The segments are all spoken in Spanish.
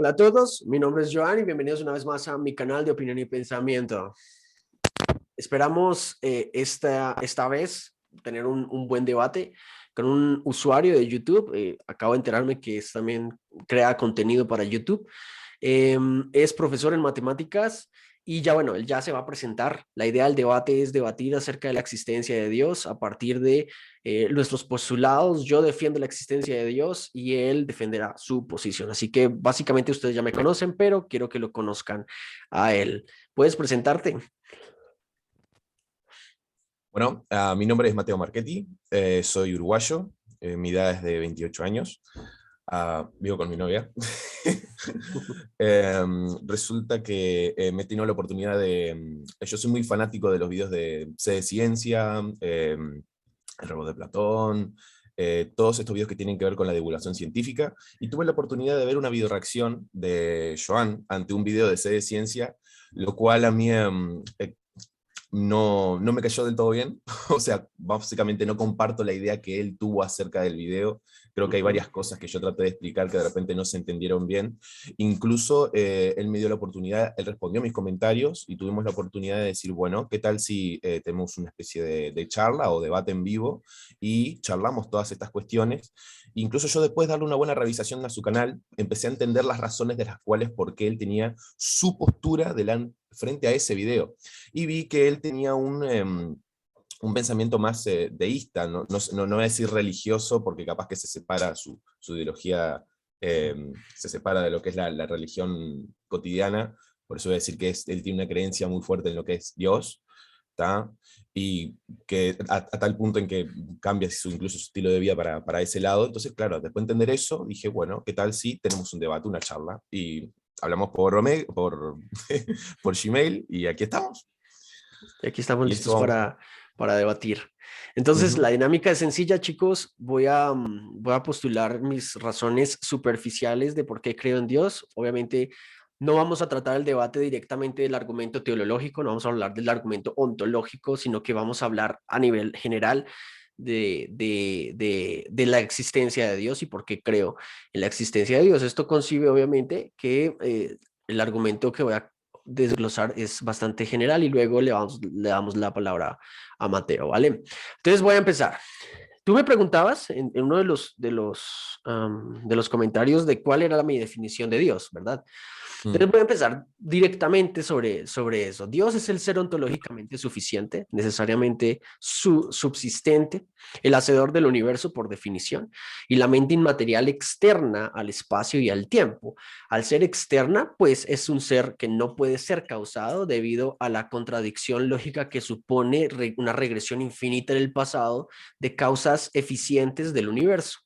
Hola a todos, mi nombre es Joan y bienvenidos una vez más a mi canal de opinión y pensamiento. Esperamos esta vez tener un buen debate con un usuario de YouTube. Acabo de enterarme que también crea contenido para YouTube. Es profesor en matemáticas y ya bueno, él ya se va a presentar. La idea del debate es debatir acerca de la existencia de Dios a partir de nuestros postulados. Yo defiendo la existencia de Dios y él defenderá su posición. Así que básicamente ustedes ya me conocen, pero quiero que lo conozcan a él. ¿Puedes presentarte? Bueno, mi nombre es Mateo Marchetti, soy uruguayo, mi edad es de 28 años, vivo con mi novia. Resulta que me he tenido la oportunidad yo soy muy fanático de los videos de C de Ciencia, El robot de Platón, todos estos videos que tienen que ver con la divulgación científica, y tuve la oportunidad de ver una videoreacción de Joan ante un video de C de Ciencia, lo cual a mí no me cayó del todo bien. O sea, básicamente no comparto la idea que él tuvo acerca del video. Creo que hay varias cosas que yo traté de explicar que de repente no se entendieron bien. Incluso él me dio la oportunidad, él respondió a mis comentarios y tuvimos la oportunidad de decir, bueno, ¿qué tal si tenemos una especie de charla o debate en vivo y charlamos todas estas cuestiones? Incluso yo, después de darle una buena revisación a su canal, empecé a entender las razones de las cuales por qué él tenía su postura frente a ese video, y vi que él tenía un pensamiento más deísta, no voy a decir religioso, porque capaz que se separa su ideología, se separa de lo que es la religión cotidiana. Por eso voy a decir que él tiene una creencia muy fuerte en lo que es Dios, ¿tá? Y que a tal punto en que cambia incluso su estilo de vida para ese lado. Entonces, claro, después de entender eso, dije, bueno, ¿qué tal si tenemos un debate, una charla? Y hablamos por Gmail, y aquí estamos. Y aquí estamos Listo, listos vamos. para debatir. Entonces, la Ujú. dinámica es sencilla, chicos. Voy a postular mis razones superficiales de por qué creo en Dios. Obviamente, no vamos a tratar el debate directamente del argumento teológico, no vamos a hablar del argumento ontológico, sino que vamos a hablar a nivel general de la existencia de Dios y por qué creo en la existencia de Dios. Esto concibe, obviamente, que el argumento que voy a desglosar es bastante general y luego le damos la palabra a Mateo, ¿vale? Entonces voy a empezar. Tú me preguntabas en uno de los comentarios de cuál era mi definición de Dios, ¿verdad? Mm. Entonces voy a empezar directamente sobre eso. Dios es el ser ontológicamente suficiente, necesariamente subsistente, el hacedor del universo por definición, y la mente inmaterial externa al espacio y al tiempo. Al ser externa, pues es un ser que no puede ser causado debido a la contradicción lógica que supone una regresión infinita en el pasado de causas eficientes del universo.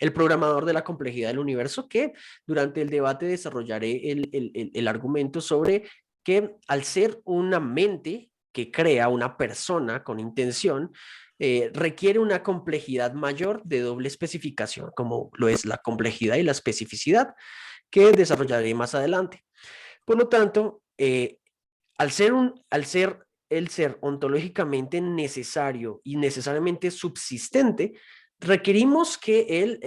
El programador de la complejidad del universo, que durante el debate desarrollaré el argumento sobre que al ser una mente que crea una persona con intención, requiere una complejidad mayor de doble especificación, como lo es la complejidad y la especificidad, que desarrollaré más adelante. Por lo tanto, al ser el ser ontológicamente necesario y necesariamente subsistente, requerimos que él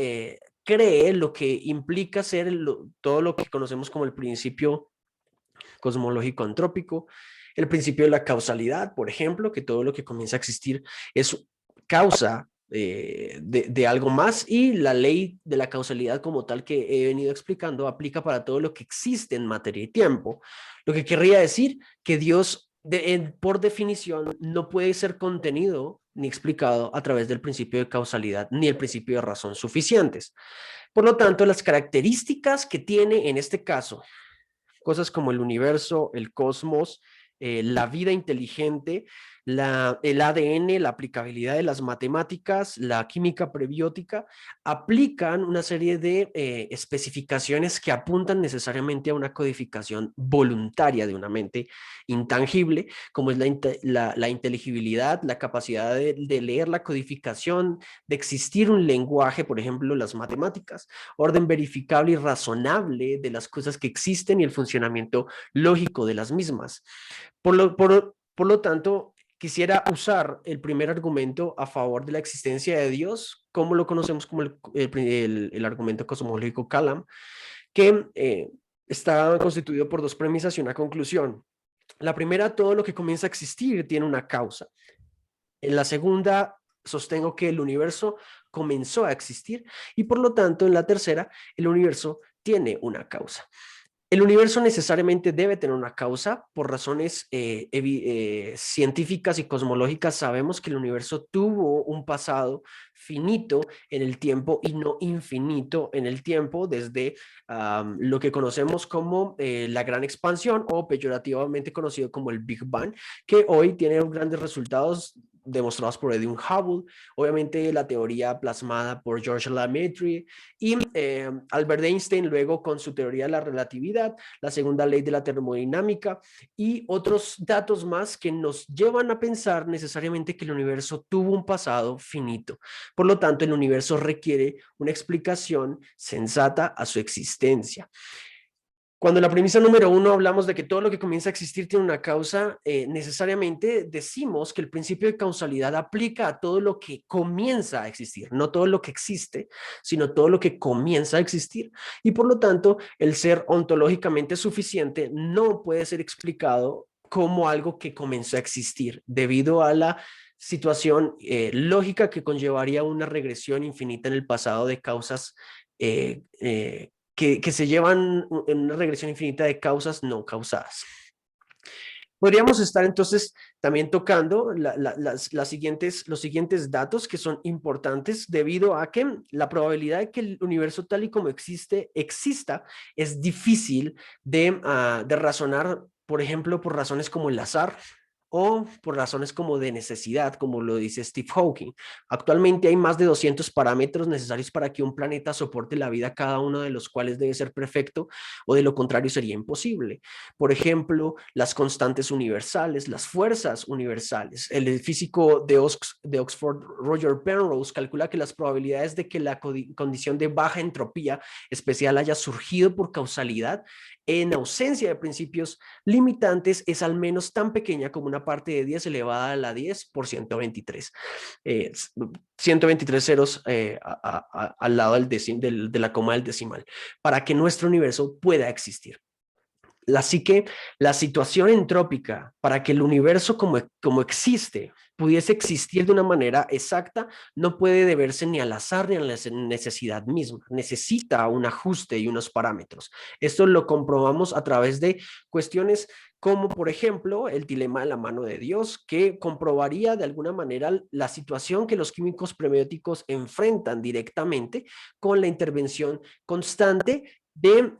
cree lo que implica ser todo lo que conocemos como el principio cosmológico antrópico, el principio de la causalidad, por ejemplo, que todo lo que comienza a existir es causa de algo más, y la ley de la causalidad como tal que he venido explicando aplica para todo lo que existe en materia y tiempo, lo que querría decir que Dios por definición no puede ser contenido ni explicado a través del principio de causalidad ni el principio de razón suficientes. Por lo tanto, las características que tiene en este caso cosas como el universo, el cosmos, la vida inteligente, el ADN, la aplicabilidad de las matemáticas, la química prebiótica, aplican una serie de especificaciones que apuntan necesariamente a una codificación voluntaria de una mente intangible, como es la inteligibilidad, la capacidad de leer la codificación, de existir un lenguaje, por ejemplo, las matemáticas, orden verificable y razonable de las cosas que existen y el funcionamiento lógico de las mismas. Por lo tanto, quisiera usar el primer argumento a favor de la existencia de Dios, como lo conocemos como el argumento cosmológico Kalam, que está constituido por dos premisas y una conclusión. La primera, todo lo que comienza a existir tiene una causa. En la segunda, sostengo que el universo comenzó a existir y por lo tanto, en la tercera, el universo tiene una causa. El universo necesariamente debe tener una causa por razones científicas y cosmológicas. Sabemos que el universo tuvo un pasado finito en el tiempo y no infinito en el tiempo desde lo que conocemos como la gran expansión o peyorativamente conocido como el Big Bang, que hoy tiene grandes resultados demostrados por Edwin Hubble, obviamente la teoría plasmada por George Lemaitre y Albert Einstein luego con su teoría de la relatividad, la segunda ley de la termodinámica y otros datos más que nos llevan a pensar necesariamente que el universo tuvo un pasado finito. Por lo tanto, el universo requiere una explicación sensata a su existencia. Cuando la premisa número uno hablamos de que todo lo que comienza a existir tiene una causa, necesariamente decimos que el principio de causalidad aplica a todo lo que comienza a existir, no todo lo que existe, sino todo lo que comienza a existir. Y por lo tanto, el ser ontológicamente suficiente no puede ser explicado como algo que comenzó a existir debido a la situación lógica que conllevaría una regresión infinita en el pasado de causas que se llevan en una regresión infinita de causas no causadas. Podríamos estar entonces también tocando los siguientes datos que son importantes debido a que la probabilidad de que el universo tal y como exista es difícil de razonar, por ejemplo, por razones como el azar, o por razones como de necesidad, como lo dice Steve Hawking. Actualmente hay más de 200 parámetros necesarios para que un planeta soporte la vida, cada uno de los cuales debe ser perfecto o de lo contrario sería imposible. Por ejemplo, las constantes universales, las fuerzas universales. El físico de Oxford, Roger Penrose, calcula que las probabilidades de que la condición de baja entropía especial haya surgido por causalidad en ausencia de principios limitantes es al menos tan pequeña como una parte de 10 elevada a la 10 por 123. 123 ceros al lado de la coma del decimal, para que nuestro universo pueda existir. Así que la situación entrópica para que el universo como existe pudiese existir de una manera exacta no puede deberse ni al azar ni a la necesidad misma. Necesita un ajuste y unos parámetros. Esto lo comprobamos a través de cuestiones como, por ejemplo, el dilema de la mano de Dios, que comprobaría de alguna manera la situación que los químicos prebióticos enfrentan directamente con la intervención constante de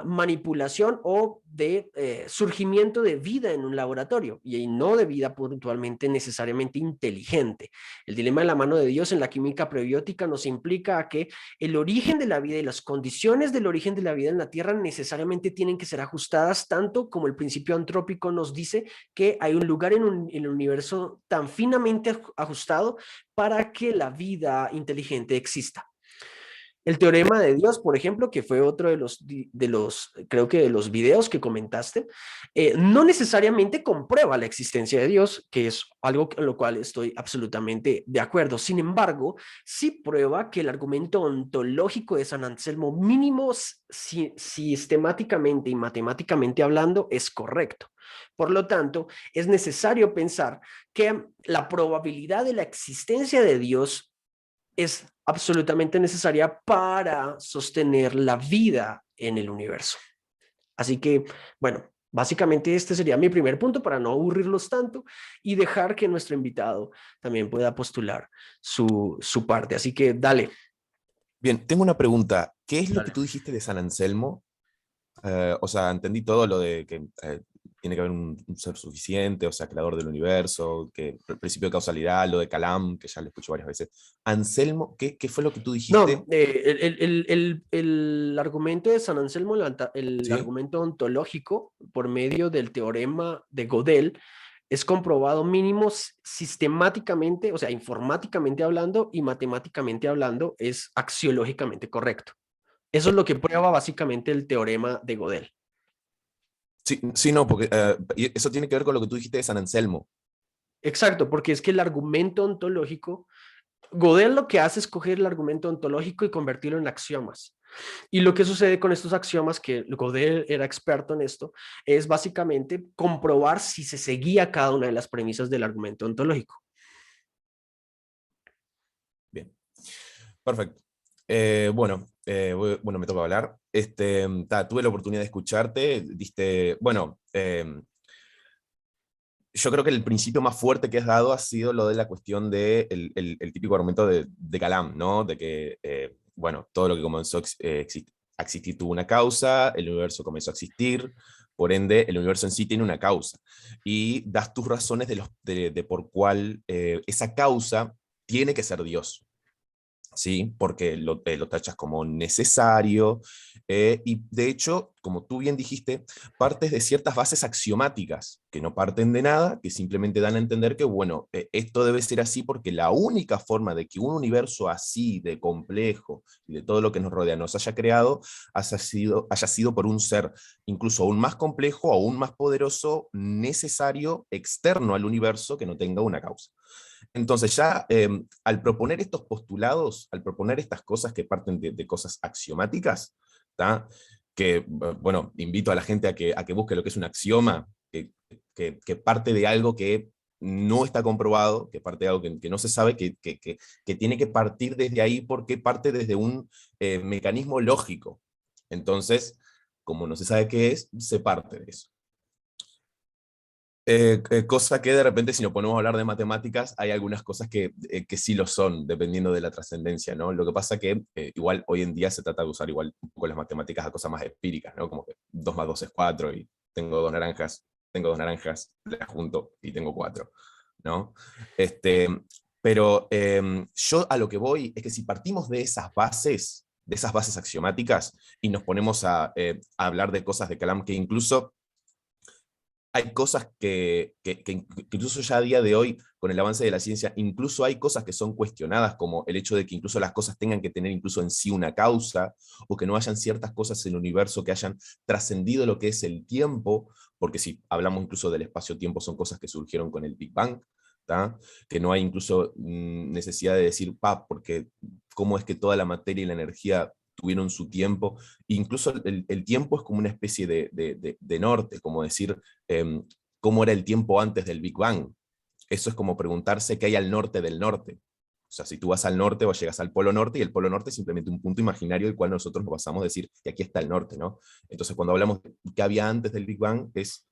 manipulación o de surgimiento de vida en un laboratorio y no de vida puntualmente necesariamente inteligente. El dilema de la mano de Dios en la química prebiótica nos implica a que el origen de la vida y las condiciones del origen de la vida en la Tierra necesariamente tienen que ser ajustadas tanto como el principio antrópico nos dice que hay un lugar en el universo tan finamente ajustado para que la vida inteligente exista. El teorema de Dios, por ejemplo, que fue otro creo que de los videos que comentaste, no necesariamente comprueba la existencia de Dios, que es algo en lo cual estoy absolutamente de acuerdo. Sin embargo, sí prueba que el argumento ontológico de San Anselmo mínimo sistemáticamente y matemáticamente hablando es correcto. Por lo tanto, es necesario pensar que la probabilidad de la existencia de Dios es absolutamente necesaria para sostener la vida en el universo. Así que, bueno, básicamente este sería mi primer punto para no aburrirlos tanto y dejar que nuestro invitado también pueda postular su parte. Así que dale. Bien, tengo una pregunta. ¿Qué es lo que Dale. tú dijiste de San Anselmo? O sea, entendí todo lo de que tiene que haber un ser suficiente, o sea, creador del universo, que el principio de causalidad, lo de Calam, que ya lo escuché varias veces. Anselmo, ¿qué fue lo que tú dijiste? No, el argumento de San Anselmo, el ¿Sí? argumento ontológico por medio del teorema de Gödel, es comprobado mínimo sistemáticamente, o sea, informáticamente hablando y matemáticamente hablando, es axiológicamente correcto. Eso es lo que prueba básicamente el teorema de Gödel. Sí, sí, no, porque y eso tiene que ver con lo que tú dijiste de San Anselmo. Exacto, porque es que el argumento ontológico, Gödel lo que hace es coger el argumento ontológico y convertirlo en axiomas. Y lo que sucede con estos axiomas, que Gödel era experto en esto, es básicamente comprobar si se seguía cada una de las premisas del argumento ontológico. Bien, perfecto. Bueno, me toca hablar. Tuve la oportunidad de escucharte, bueno, yo creo que el principio más fuerte que has dado ha sido lo de la cuestión de el típico argumento de Kalam, ¿no? De que, bueno, todo lo que comenzó a existir tuvo una causa, el universo comenzó a existir, por ende, el universo en sí tiene una causa. Y das tus razones de por cuál esa causa tiene que ser Dios. ¿Sí? Porque lo tachas como necesario, y de hecho, como tú bien dijiste, partes de ciertas bases axiomáticas, que no parten de nada, que simplemente dan a entender que, bueno, esto debe ser así porque la única forma de que un universo así, de complejo, y de todo lo que nos rodea, nos haya creado, haya sido por un ser incluso aún más complejo, aún más poderoso, necesario, externo al universo, que no tenga una causa. Entonces ya al proponer estos postulados, al proponer estas cosas que parten de cosas axiomáticas, ¿tá? Que, bueno, invito a la gente a que busque lo que es un axioma, que parte de algo que no está comprobado, que parte de algo que no se sabe, que tiene que partir desde ahí porque parte desde un mecanismo lógico. Entonces, como no se sabe qué es, se parte de eso. Cosa que de repente si nos ponemos a hablar de matemáticas, hay algunas cosas que sí lo son, dependiendo de la trascendencia, ¿no? Lo que pasa que igual hoy en día se trata de usar igual un poco las matemáticas a cosas más empíricas, ¿no? Como que 2 más 2 es 4 y tengo dos naranjas, las junto y tengo 4, ¿no? Este, pero yo a lo que voy es que si partimos de esas bases axiomáticas, y nos ponemos a hablar de cosas de Kalam que incluso hay cosas que incluso ya a día de hoy, con el avance de la ciencia, incluso hay cosas que son cuestionadas, como el hecho de que incluso las cosas tengan que tener incluso en sí una causa, o que no hayan ciertas cosas en el universo que hayan trascendido lo que es el tiempo, porque si hablamos incluso del espacio-tiempo, son cosas que surgieron con el Big Bang, ¿tá? Que no hay incluso necesidad de decir, porque cómo es que toda la materia y la energía tuvieron su tiempo. Incluso el tiempo es como una especie de norte, como decir, cómo era el tiempo antes del Big Bang. Eso es como preguntarse qué hay al norte del norte. O sea, si tú vas al norte o llegas al Polo Norte, y el Polo Norte es simplemente un punto imaginario del cual nosotros nos basamos a decir que aquí está el norte, ¿no? Entonces, cuando hablamos de qué había antes del Big Bang, es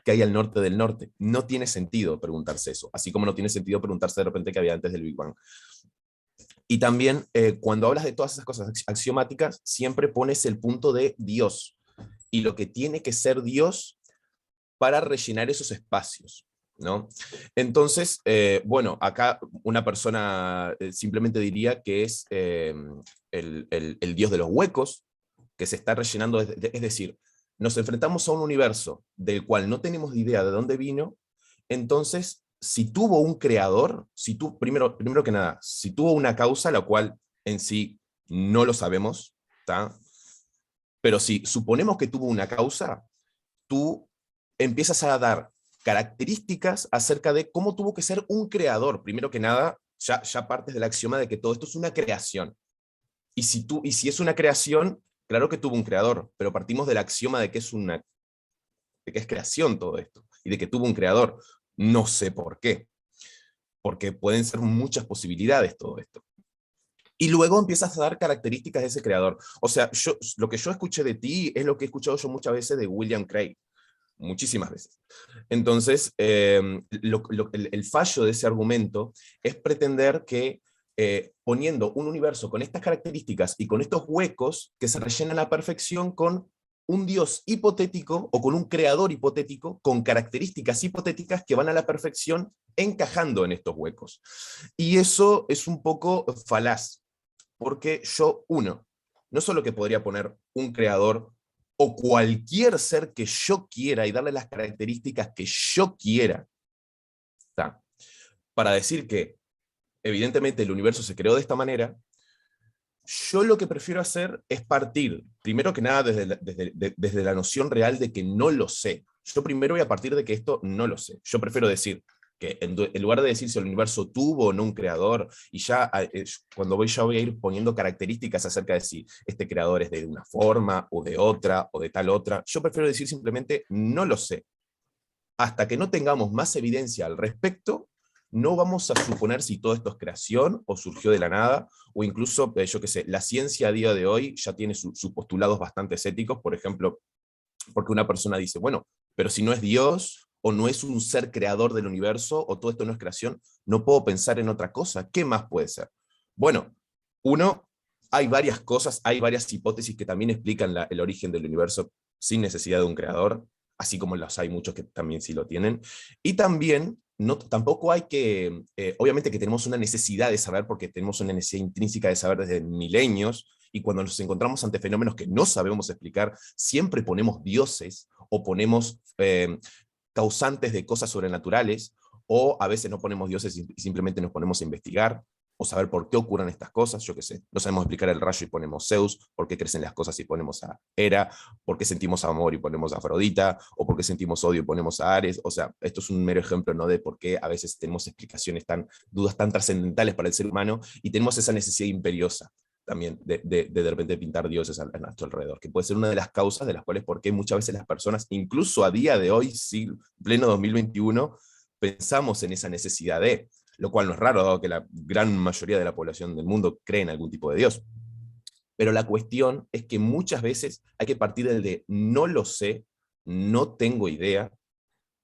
qué hay al norte del norte. No tiene sentido preguntarse eso, así como no tiene sentido preguntarse de repente qué había antes del Big Bang. Y también, cuando hablas de todas esas cosas axiomáticas, siempre pones el punto de Dios y lo que tiene que ser Dios para rellenar esos espacios, ¿no? Entonces, bueno, acá una persona simplemente diría que es el Dios de los huecos, que se está rellenando, es decir, nos enfrentamos a un universo del cual no tenemos idea de dónde vino. Entonces, si tuvo un creador, primero que nada, si tuvo una causa, la cual en sí no lo sabemos, ¿tá? Pero si suponemos que tuvo una causa, tú empiezas a dar características acerca de cómo tuvo que ser un creador. Primero que nada, ya partes del axioma de que todo esto es una creación. Y si es una creación, claro que tuvo un creador, pero partimos del axioma de que es creación todo esto, y de que tuvo un creador. No sé por qué, porque pueden ser muchas posibilidades todo esto. Y luego empiezas a dar características de ese creador. O sea, lo que yo escuché de ti es lo que he escuchado yo muchas veces de William Craig, muchísimas veces. Entonces, el fallo de ese argumento es pretender que poniendo un universo con estas características y con estos huecos que se rellenan a la perfección con un Dios hipotético o con un creador hipotético con características hipotéticas que van a la perfección encajando en estos huecos. Y eso es un poco falaz, porque no solo que podría poner un creador o cualquier ser que yo quiera y darle las características que yo quiera, ¿tá? Para decir que evidentemente el universo se creó de esta manera. Yo lo que prefiero hacer es partir, primero que nada, desde la noción real de que no lo sé. Yo primero voy a partir de que esto no lo sé. Yo prefiero decir, que en lugar de decir si el universo tuvo o no un creador, y ya cuando ya voy a ir poniendo características acerca de si este creador es de una forma, o de otra, o de tal otra, yo prefiero decir simplemente no lo sé. Hasta que no tengamos más evidencia al respecto, no vamos a suponer si todo esto es creación o surgió de la nada, o incluso, yo qué sé, la ciencia a día de hoy ya tiene sus postulados bastante éticos, por ejemplo, porque una persona dice, bueno, pero si no es Dios, o no es un ser creador del universo, o todo esto no es creación, no puedo pensar en otra cosa. ¿Qué más puede ser? Bueno, uno, hay varias cosas, hay varias hipótesis que también explican el origen del universo sin necesidad de un creador, así como los hay muchos que también sí lo tienen. Y también, no, tampoco hay que, obviamente que tenemos una necesidad de saber, porque tenemos una necesidad intrínseca de saber desde milenios, y cuando nos encontramos ante fenómenos que no sabemos explicar, siempre ponemos dioses o ponemos causantes de cosas sobrenaturales, o a veces no ponemos dioses y simplemente nos ponemos a investigar o saber por qué ocurren estas cosas, yo qué sé, no sabemos explicar el rayo y ponemos Zeus, por qué crecen las cosas y ponemos a Hera, por qué sentimos amor y ponemos a Afrodita, o por qué sentimos odio y ponemos a Ares. O sea, esto es un mero ejemplo, ¿no?, de por qué a veces tenemos explicaciones dudas tan trascendentales para el ser humano, y tenemos esa necesidad imperiosa también de repente pintar dioses a nuestro alrededor, que puede ser una de las causas de las cuales por qué muchas veces las personas, incluso a día de hoy, sí, pleno 2021, pensamos en esa necesidad lo cual no es raro, dado que la gran mayoría de la población del mundo cree en algún tipo de Dios. Pero la cuestión es que muchas veces hay que partir del de no lo sé, no tengo idea,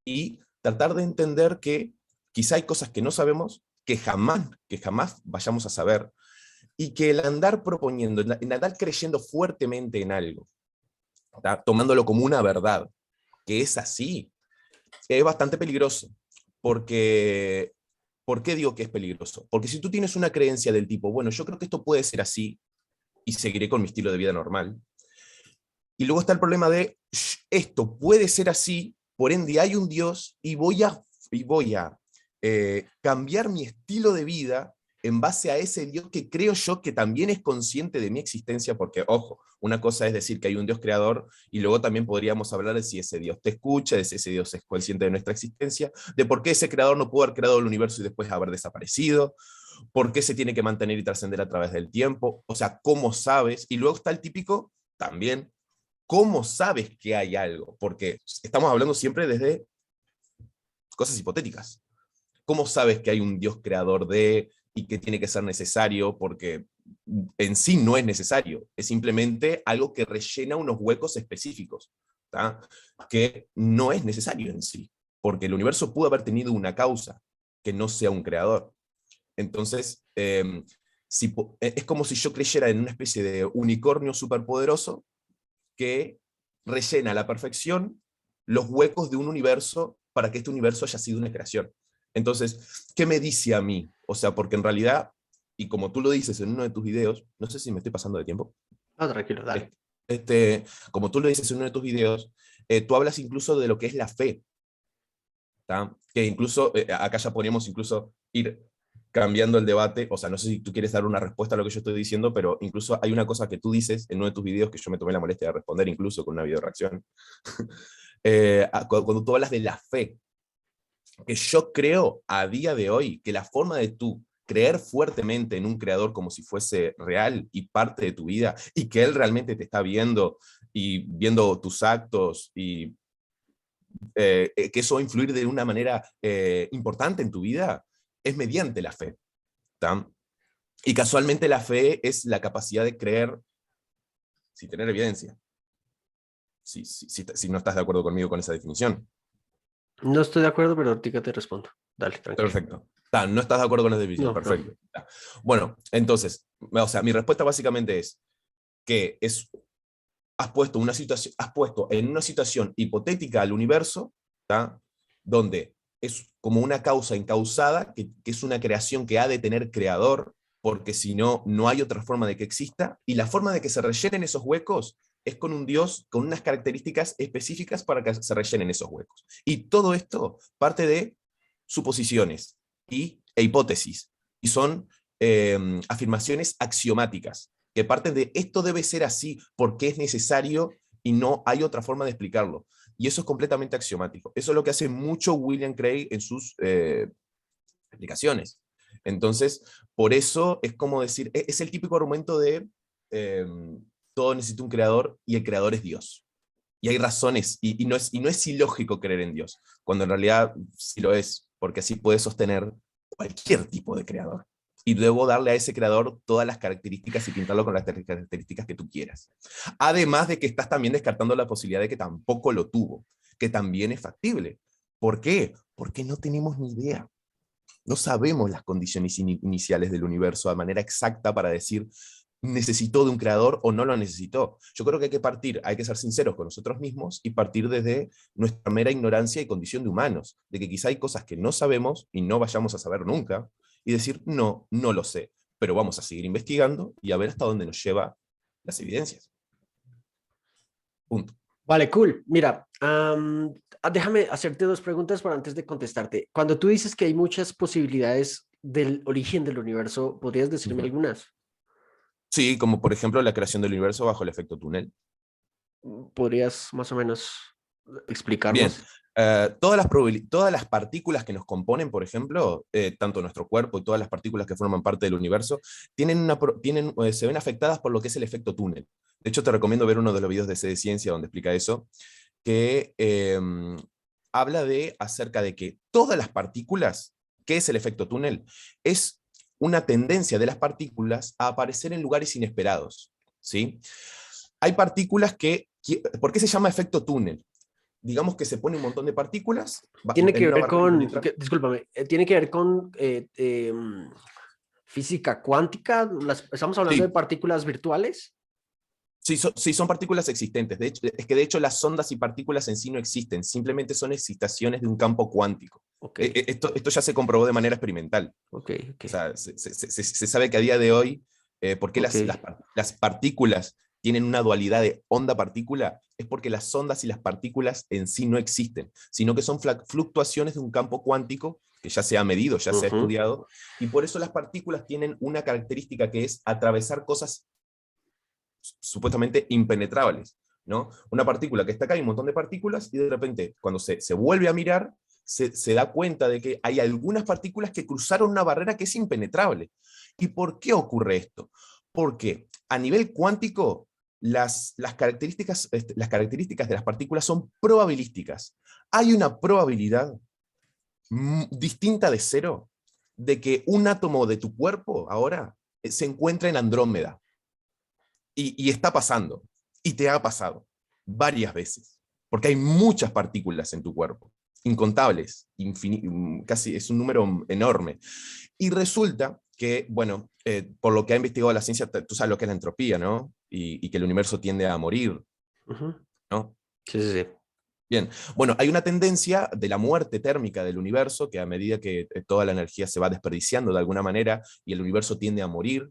y tratar de entender que quizá hay cosas que no sabemos, que jamás vayamos a saber, y que el andar proponiendo, el andar creyendo fuertemente en algo, ¿tá?, tomándolo como una verdad, que es así, es bastante peligroso. Porque, ¿por qué digo que es peligroso? Porque si tú tienes una creencia del tipo, bueno, yo creo que esto puede ser así, y seguiré con mi estilo de vida normal, y luego está el problema de, esto puede ser así, por ende hay un Dios, y voy a cambiar mi estilo de vida en base a ese Dios que creo yo que también es consciente de mi existencia, porque, ojo, una cosa es decir que hay un Dios creador, y luego también podríamos hablar de si ese Dios te escucha, de si ese Dios es consciente de nuestra existencia, de por qué ese creador no pudo haber creado el universo y después haber desaparecido, por qué se tiene que mantener y trascender a través del tiempo, o sea, ¿cómo sabes? Y luego está el típico, también, ¿cómo sabes que hay algo? Porque estamos hablando siempre desde cosas hipotéticas. ¿Cómo sabes que hay un Dios creador y que tiene que ser necesario? Porque en sí no es necesario, es simplemente algo que rellena unos huecos específicos, ¿tá?, que no es necesario en sí, porque el universo pudo haber tenido una causa que no sea un creador. Entonces, es como si yo creyera en una especie de unicornio superpoderoso que rellena a la perfección los huecos de un universo para que este universo haya sido una creación. Entonces, ¿qué me dice a mí? O sea, porque en realidad, y como tú lo dices en uno de tus videos, no sé si me estoy pasando de tiempo. No, tranquilo, dale. Como tú lo dices en uno de tus videos, tú hablas incluso de lo que es la fe, ¿tá?, que incluso, acá ya podríamos incluso ir cambiando el debate, o sea, no sé si tú quieres dar una respuesta a lo que yo estoy diciendo, pero incluso hay una cosa que tú dices en uno de tus videos que yo me tomé la molestia de responder incluso con una video reacción, cuando tú hablas de la fe, que yo creo a día de hoy que la forma de tú creer fuertemente en un creador como si fuese real y parte de tu vida, y que él realmente te está viendo y viendo tus actos, y que eso va a influir de una manera importante en tu vida, es mediante la fe, ¿tá? Y casualmente la fe es la capacidad de creer sin tener evidencia. Si no estás de acuerdo conmigo con esa definición. No estoy de acuerdo, pero ahorita te respondo. Dale, tranquilo. Perfecto. No estás de acuerdo con esa definición. No, no. Perfecto. Bueno, entonces, o sea, mi respuesta básicamente es que has puesto en una situación hipotética al universo, ¿tá?, donde es como una causa encausada, que es una creación que ha de tener creador, porque si no, no hay otra forma de que exista, y la forma de que se rellenen esos huecos es con un Dios con unas características específicas para que se rellenen esos huecos. Y todo esto parte de suposiciones e hipótesis, y son afirmaciones axiomáticas, que parten de esto debe ser así porque es necesario y no hay otra forma de explicarlo. Y eso es completamente axiomático. Eso es lo que hace mucho William Craig en sus explicaciones. Entonces, por eso es como decir, es el típico argumento de eh, todo necesita un creador y el creador es Dios. Y hay razones, y no es ilógico creer en Dios, cuando en realidad sí lo es, porque así puedes sostener cualquier tipo de creador. Y luego darle a ese creador todas las características y pintarlo con las características que tú quieras. Además de que estás también descartando la posibilidad de que tampoco lo tuvo, que también es factible. ¿Por qué? Porque no tenemos ni idea. No sabemos las condiciones iniciales del universo de manera exacta para decir necesitó de un creador o no lo necesitó. Yo creo que hay que partir, hay que ser sinceros con nosotros mismos y partir desde nuestra mera ignorancia y condición de humanos, de que quizá hay cosas que no sabemos y no vayamos a saber nunca, y decir, no, no lo sé, pero vamos a seguir investigando y a ver hasta dónde nos lleva las evidencias. Punto. Vale, cool. Mira, déjame hacerte dos preguntas para antes de contestarte. Cuando tú dices que hay muchas posibilidades del origen del universo, ¿podrías decirme algunas? Sí, como por ejemplo la creación del universo bajo el efecto túnel. ¿Podrías más o menos Bien, explicarnos? todas las partículas que nos componen, por ejemplo, tanto nuestro cuerpo y todas las partículas que forman parte del universo, se ven afectadas por lo que es el efecto túnel. De hecho, te recomiendo ver uno de los videos de C de Ciencia donde explica eso, que habla acerca de que todas las partículas, ¿qué es el efecto túnel? Es una tendencia de las partículas a aparecer en lugares inesperados, ¿sí? Hay partículas ¿por qué se llama efecto túnel? Digamos que se pone un montón de partículas Tiene en que una ver barrera que con, penetra. discúlpame, tiene que ver con física cuántica. Estamos hablando de Sí, partículas virtuales. sí, sí, son partículas existentes. De hecho, es que de hecho las ondas y partículas en sí no existen, simplemente son excitaciones de un campo cuántico. Ok, Esto ya se comprobó de manera experimental. ok, ok, O sea, se sabe que a día de hoy, ¿por qué ok. las partículas tienen una dualidad de onda-partícula? Es porque las ondas y las partículas en sí no existen, sino que son fluctuaciones de un campo cuántico que ya se ha medido, ya se ha Ujú. estudiado, y por eso las partículas tienen una característica que es atravesar cosas supuestamente impenetrables, ¿no? Una partícula que está acá, hay un montón de partículas, y de repente, cuando se vuelve a mirar, se da cuenta de que hay algunas partículas que cruzaron una barrera que es impenetrable. ¿Y por qué ocurre esto? Porque a nivel cuántico, las características de las partículas son probabilísticas. Hay una probabilidad distinta de cero de que un átomo de tu cuerpo ahora se encuentra en Andrómeda. Y está pasando, y te ha pasado varias veces, porque hay muchas partículas en tu cuerpo, incontables, casi es un número enorme. Y resulta que, bueno, por lo que ha investigado la ciencia, tú sabes lo que es la entropía, ¿no? Y que el universo tiende a morir, Ujú. ¿no? Sí, sí, sí. Bien, bueno, hay una tendencia de la muerte térmica del universo, que a medida que toda la energía se va desperdiciando de alguna manera y el universo tiende a morir,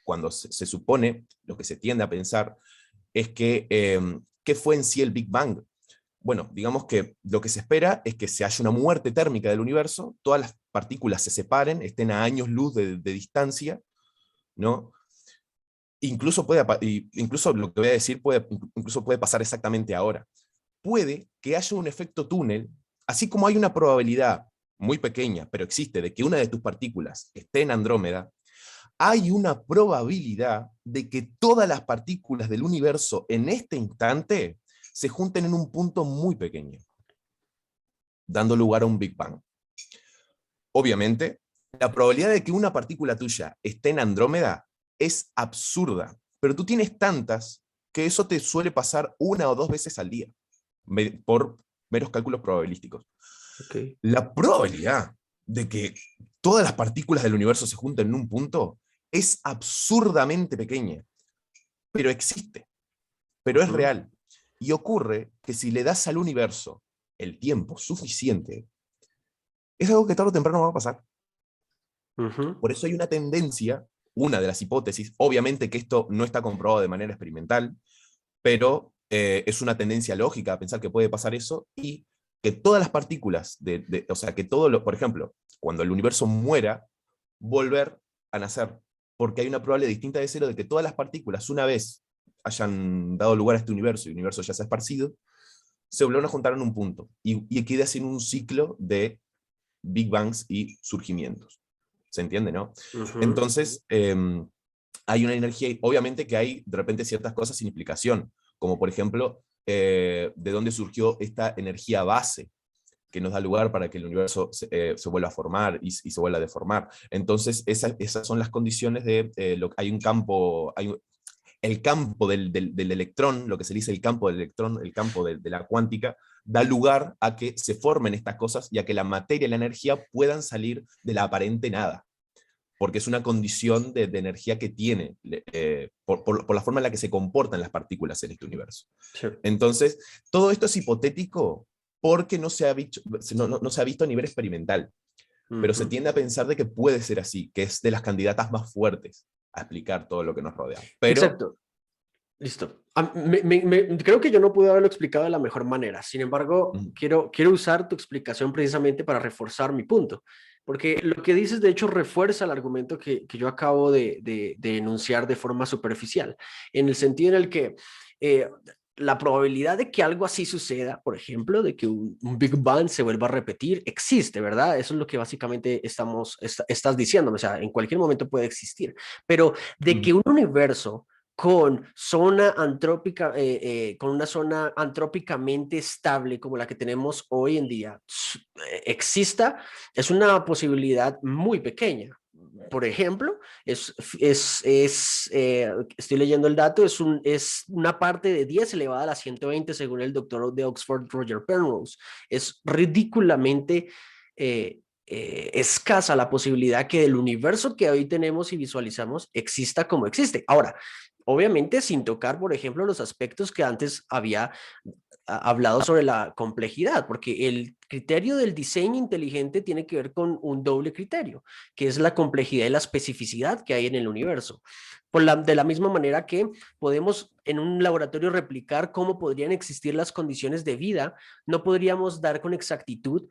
cuando se supone, lo que se tiende a pensar es que, ¿qué fue en sí el Big Bang? Bueno, digamos que lo que se espera es que se haya una muerte térmica del universo, todas las partículas se separen, estén a años luz de distancia, ¿no? Incluso lo que voy a decir incluso puede pasar exactamente ahora. Puede que haya un efecto túnel, así como hay una probabilidad muy pequeña, pero existe, de que una de tus partículas esté en Andrómeda, hay una probabilidad de que todas las partículas del universo en este instante se junten en un punto muy pequeño, dando lugar a un Big Bang. Obviamente, la probabilidad de que una partícula tuya esté en Andrómeda es absurda, pero tú tienes tantas que eso te suele pasar una o dos veces al día, por meros cálculos probabilísticos. Ok. La probabilidad de que todas las partículas del universo se junten en un punto es absurdamente pequeña, pero existe, pero es Ujú, real. Y ocurre que si le das al universo el tiempo suficiente, es algo que tarde o temprano va a pasar. ujú. Por eso hay una tendencia, una de las hipótesis, obviamente que esto no está comprobado de manera experimental, pero es una tendencia lógica a pensar que puede pasar eso, y que todas las partículas, o sea, que por ejemplo, cuando el universo muera, volver a nacer, porque hay una probabilidad distinta de cero de que todas las partículas, una vez hayan dado lugar a este universo y el universo ya se ha esparcido, se volvieron a juntar en un punto y queda así en un ciclo de Big Bangs y surgimientos. ¿Se entiende, no? Ujú. Entonces, hay una energía, obviamente que hay de repente ciertas cosas sin explicación, como por ejemplo, de dónde surgió esta energía base que nos da lugar para que el universo se vuelva a formar y se vuelva a deformar. Entonces, esas son las condiciones de, hay un campo, el campo del electrón, lo que se dice el campo del electrón, el campo de la cuántica, da lugar a que se formen estas cosas y a que la materia y la energía puedan salir de la aparente nada, porque es una condición de energía que tiene, por la forma en la que se comportan las partículas en este universo. Sí. Entonces, todo esto es hipotético porque no se ha visto, no se ha visto a nivel experimental, pero se Ujú. tiende a pensar de que puede ser así, que es de las candidatas más fuertes a explicar todo lo que nos rodea. Pero Exacto. Listo. Creo que yo no pude haberlo explicado de la mejor manera. Sin embargo, mm, quiero usar tu explicación precisamente para reforzar mi punto. Porque lo que dices, de hecho, refuerza el argumento que yo acabo de enunciar de forma superficial. En el sentido en el que eh, la probabilidad de que algo así suceda, por ejemplo, de que un Big Bang se vuelva a repetir, existe, ¿verdad? Eso es lo que básicamente estás diciéndome. O sea, en cualquier momento puede existir. Pero de que mm, un universo con zona antrópica, con una zona antrópicamente estable como la que tenemos hoy en día, exista, es una posibilidad muy pequeña. Por ejemplo, estoy leyendo el dato, es una parte de 10 elevada a la 120 según el doctor de Oxford, Roger Penrose. Es ridículamente escasa la posibilidad que el universo que hoy tenemos y visualizamos exista como existe. Ahora, obviamente sin tocar, por ejemplo, los aspectos que antes había hablado sobre la complejidad, porque el criterio del diseño inteligente tiene que ver con un doble criterio, que es la complejidad y la especificidad que hay en el universo. De la misma manera que podemos en un laboratorio replicar cómo podrían existir las condiciones de vida, no podríamos dar con exactitud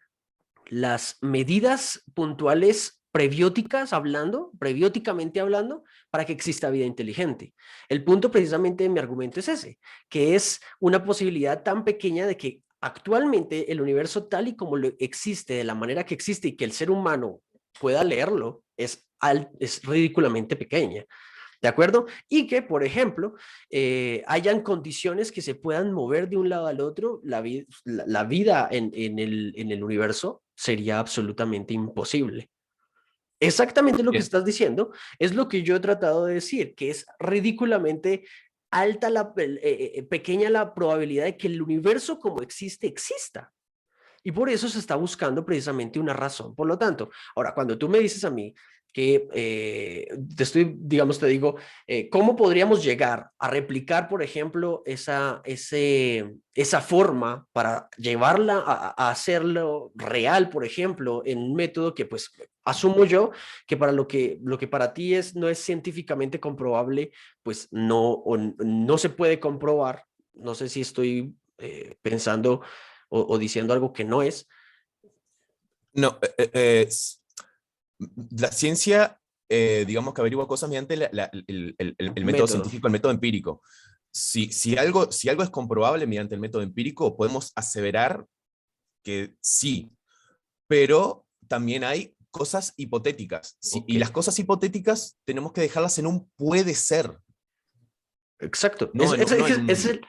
las medidas puntuales prebióticamente hablando, para que exista vida inteligente. El punto precisamente de mi argumento es ese, que es una posibilidad tan pequeña de que actualmente el universo tal y como lo existe, de la manera que existe y que el ser humano pueda leerlo, es ridículamente pequeña. ¿De acuerdo? Y que, por ejemplo, hayan condiciones que se puedan mover de un lado al otro, la vida en el universo sería absolutamente imposible. Exactamente lo que bien. estás diciendo es lo que yo he tratado de decir, que es ridículamente alta pequeña la probabilidad de que el universo como existe exista. Y por eso se está buscando precisamente una razón. Por lo tanto, ahora, cuando tú me dices a mí que te digo, ¿cómo podríamos llegar a replicar, por ejemplo, esa forma para llevarla a hacerlo real, por ejemplo, en un método que, pues, asumo yo que para lo que para ti no es científicamente comprobable, pues no se puede comprobar. No sé si estoy pensando o diciendo algo que no es. No, la ciencia, digamos que averigua cosas mediante el método Método. científico, el método empírico. Si algo es comprobable mediante el método empírico, podemos aseverar que sí, pero también hay cosas hipotéticas. Ok. Y las cosas hipotéticas tenemos que dejarlas en un puede ser, Exacto. no no en un Ese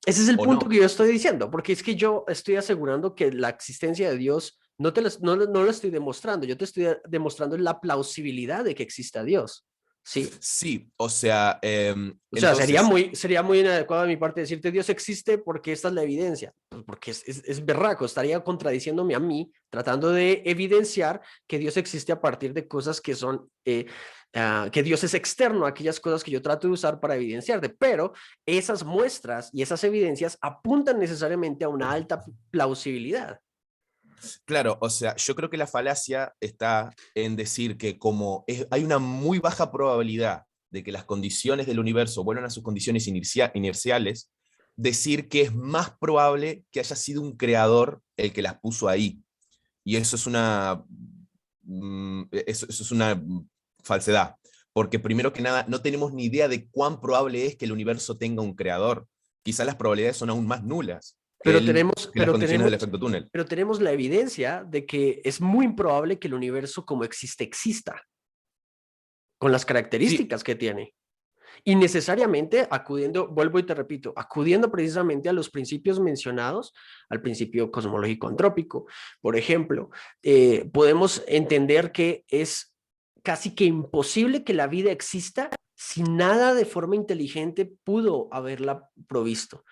es el o punto no. que yo estoy diciendo, porque es que yo estoy asegurando que la existencia de Dios no lo estoy demostrando, yo te estoy demostrando la plausibilidad de que exista Dios. Sí. Sí, o sea, O sea, entonces, sería muy inadecuado de mi parte decirte Dios existe porque esta es la evidencia. Pues porque es berraco, estaría contradiciéndome a mí, tratando de evidenciar que Dios existe a partir de cosas que son, que Dios es externo a aquellas cosas que yo trato de usar para evidenciarte. Pero esas muestras y esas evidencias apuntan necesariamente a una alta plausibilidad. claro, o sea, yo creo que la falacia está en decir que como hay una muy baja probabilidad de que las condiciones del universo vuelvan a sus condiciones inerciales, decir que es más probable que haya sido un creador el que las puso ahí. Y eso es eso es una falsedad, porque primero que nada no tenemos ni idea de cuán probable es que el universo tenga un creador. Quizás las probabilidades son aún más nulas. que, Pero él, tenemos, que las pero condiciones del tenemos, efecto túnel. pero tenemos la evidencia de que es muy improbable que el universo como existe exista, con las Sí, características que tiene. Y necesariamente acudiendo, vuelvo y te repito, acudiendo precisamente a los principios mencionados, al principio cosmológico antrópico, por ejemplo, podemos entender que es casi que imposible que la vida exista si nada de forma inteligente pudo haberla provisto.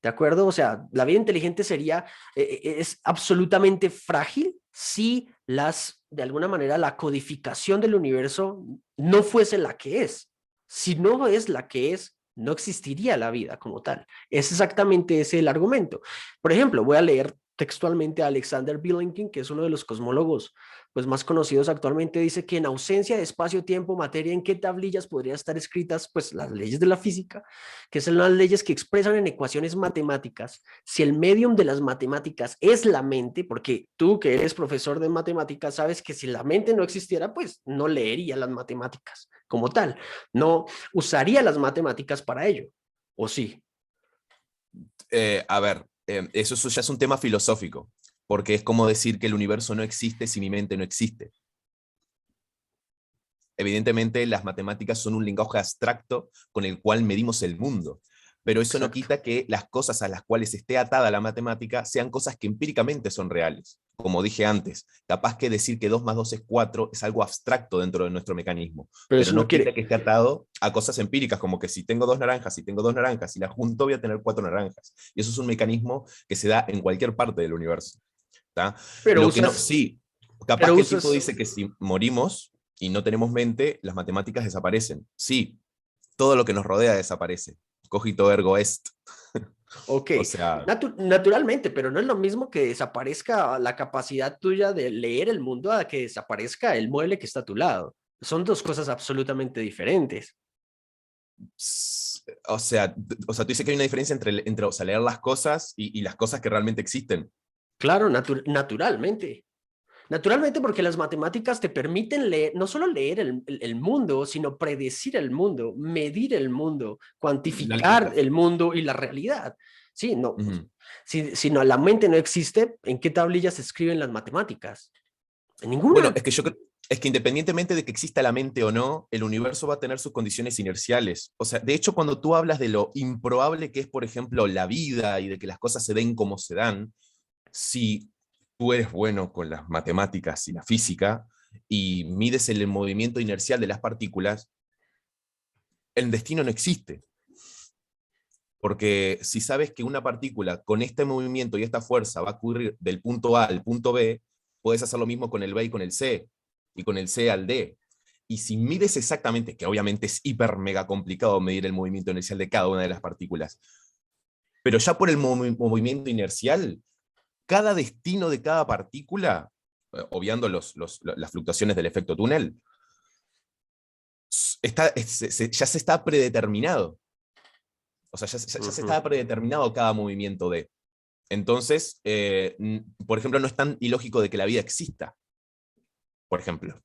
¿De acuerdo? O sea, la vida inteligente sería, es absolutamente frágil si de alguna manera, la codificación del universo no fuese la que es. Si no es la que es, no existiría la vida como tal. Es exactamente ese el argumento. Por ejemplo, voy a leer textualmente a Alexander Vilenkin, que es uno de los cosmólogos pues, más conocidos actualmente, dice que en ausencia de espacio-tiempo, materia, ¿en qué tablillas podrían estar escritas pues, las leyes de la física? Que son las leyes que expresan en ecuaciones matemáticas. Si el medium de las matemáticas es la mente, porque tú que eres profesor de matemáticas sabes que si la mente no existiera, pues no leería las matemáticas como tal. No usaría las matemáticas para ello, ¿o sí? a ver, eso ya es un tema filosófico, porque es como decir que el universo no existe si mi mente no existe. Evidentemente, las matemáticas son un lenguaje abstracto con el cual medimos el mundo, pero eso no Exacto. quita que las cosas a las cuales esté atada la matemática sean cosas que empíricamente son reales. Como dije antes, capaz que decir que 2 más 2 es 4 es algo abstracto dentro de nuestro mecanismo, Pero pero eso no no quita quiere, que esté atado a cosas empíricas, como que si tengo 2 naranjas, si tengo 2 naranjas y las junto voy a tener 4 naranjas. Y eso es un mecanismo que se da en cualquier parte del universo. ¿Tá? pero Lo que no, usas, sí, capaz pero que el tipo usas, dice que si morimos y no tenemos mente, las matemáticas desaparecen. Sí, todo lo que nos rodea desaparece. Cogito ergo est. ok, O sea, naturalmente, pero no es lo mismo que desaparezca la capacidad tuya de leer el mundo a que desaparezca el mueble que está a tu lado. Son dos cosas absolutamente diferentes. tú dices que hay una diferencia entre o sea, leer las cosas y las cosas que realmente existen. Claro, naturalmente. Naturalmente, porque las matemáticas te permiten leer, no solo leer el mundo, sino predecir el mundo, medir el mundo, La- cuantificar el mundo y la realidad. Sí, no, Ujú. si no, la mente no existe, ¿en qué tablilla se escriben las matemáticas? En Bueno, ninguna. es que independientemente de que exista la mente o no, el universo va a tener sus condiciones inerciales. O sea, de hecho, cuando tú hablas de lo improbable que es, por ejemplo, la vida y de que las cosas se den como se dan, si tú eres bueno con las matemáticas y la física y mides el movimiento inercial de las partículas, el destino no existe. Porque si sabes que una partícula con este movimiento y esta fuerza va a ocurrir del punto A al punto B, puedes hacer lo mismo con el B y con el C, y con el C al D. Y si mides exactamente, que obviamente es hiper mega complicado medir el movimiento inercial de cada una de las partículas, pero ya por el movimiento inercial, cada destino de cada partícula, obviando las fluctuaciones del efecto túnel, ya se está predeterminado. O sea, ya se Ujú. está predeterminado cada movimiento de. Entonces, por ejemplo, no es tan ilógico de que la vida exista, por ejemplo,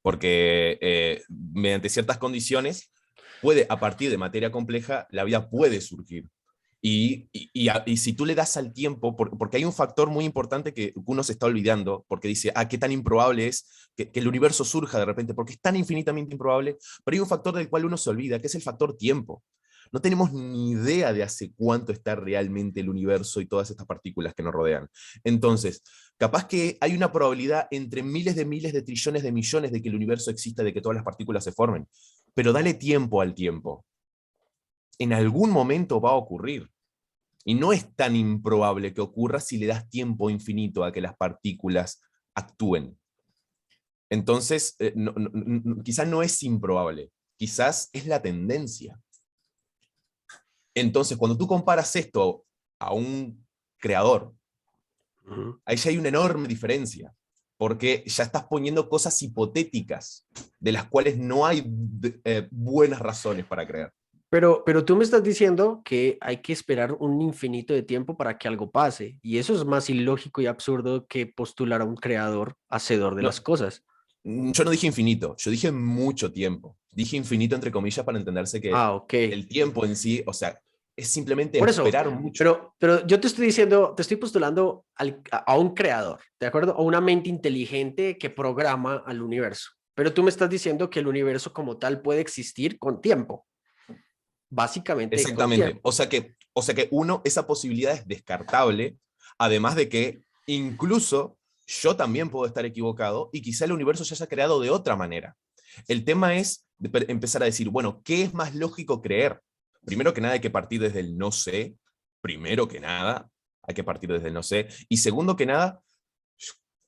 porque mediante ciertas condiciones puede, a partir de materia compleja, la vida puede surgir. Y si tú le das al tiempo, porque hay un factor muy importante que uno se está olvidando, porque dice, qué tan improbable es que el universo surja de repente, porque es tan infinitamente improbable, pero hay un factor del cual uno se olvida, que es el factor tiempo. No tenemos ni idea de hace cuánto está realmente el universo y todas estas partículas que nos rodean. Entonces, capaz que hay una probabilidad entre miles de trillones de millones de que el universo exista, de que todas las partículas se formen, pero dale tiempo al tiempo. En algún momento va a ocurrir. Y no es tan improbable que ocurra si le das tiempo infinito a que las partículas actúen. Entonces, quizás no es improbable, quizás es la tendencia. Entonces, cuando tú comparas esto a un creador, Ujú. ahí ya hay una enorme diferencia, porque ya estás poniendo cosas hipotéticas de las cuales no hay buenas razones para creer. Pero tú me estás diciendo que hay que esperar un infinito de tiempo para que algo pase, y eso es más ilógico y absurdo que postular a un creador hacedor de las No, cosas. yo no dije infinito, yo dije mucho tiempo. Dije infinito entre comillas para entenderse que Ah, ok. el tiempo en sí, o sea, es simplemente Por eso, esperar mucho. pero yo te estoy diciendo, te estoy postulando a un creador, ¿de acuerdo? A una mente inteligente que programa al universo. Pero tú me estás diciendo que el universo como tal puede existir con tiempo, básicamente con Exactamente. tiempo. O sea que uno, esa posibilidad es descartable, además de que incluso yo también puedo estar equivocado y quizá el universo se haya creado de otra manera. El tema es empezar a decir, bueno, ¿qué es más lógico creer? Primero que nada hay que partir desde el no sé, primero que nada hay que partir desde el no sé, y segundo que nada,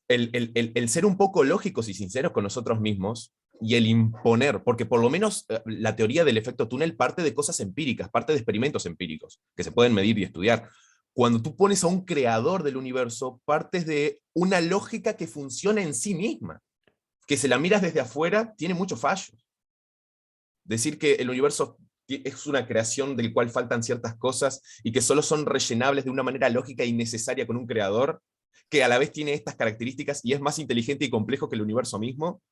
el ser un poco lógicos y sinceros con nosotros mismos y el imponer, porque por lo menos la teoría del efecto túnel parte de cosas empíricas, parte de experimentos empíricos que se pueden medir y estudiar. Cuando tú pones a un creador del universo, partes de una lógica que funciona en sí misma, que si la miras desde afuera, tiene muchos fallos. Decir que el universo es una creación del cual faltan ciertas cosas y que solo son rellenables de una manera lógica y necesaria con un creador, que a la vez tiene estas características y es más inteligente y complejo que el universo mismo,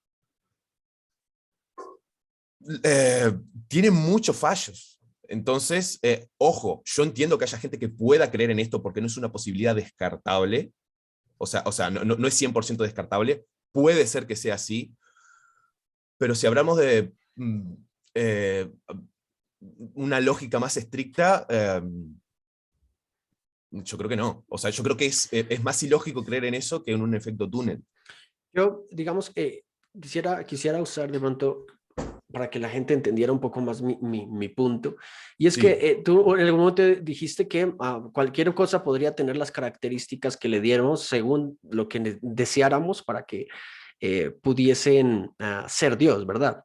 eh, tiene muchos fallos. Entonces, ojo, yo entiendo que haya gente que pueda creer en esto porque no es una posibilidad descartable, no es 100% descartable, puede ser que sea así, pero si hablamos de eh, una lógica más estricta, yo creo que no. O sea, yo creo que es más ilógico creer en eso que en un efecto túnel. Yo, digamos que quisiera usar de pronto para que la gente entendiera un poco más mi punto. Y es que Sí, tú en algún momento dijiste que cualquier cosa podría tener las características que le diéramos según lo que deseáramos para que pudiesen ser Dios, ¿verdad?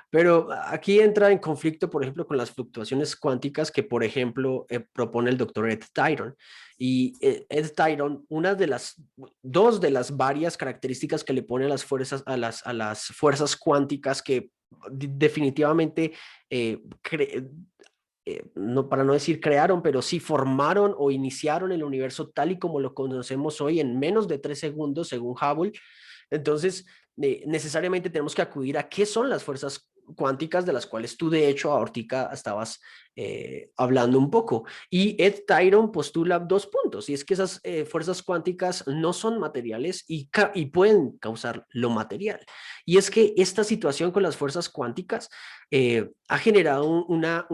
Pero aquí entra en conflicto, por ejemplo, con las fluctuaciones cuánticas que, por ejemplo, propone el doctor Ed Tyron. Y Ed Tyron, dos de las varias características que le pone a las fuerzas, a las fuerzas cuánticas que definitivamente eh, no, para no decir crearon, pero sí formaron o iniciaron el universo tal y como lo conocemos hoy en menos de 3 segundos, según Hubble. Entonces, necesariamente tenemos que acudir a qué son las fuerzas cuánticas de las cuales tú de hecho ahorita estabas hablando un poco. Y Ed Tyron postula 2 puntos, y es que esas fuerzas cuánticas no son materiales y pueden causar lo material. Y es que esta situación con las fuerzas cuánticas ha generado una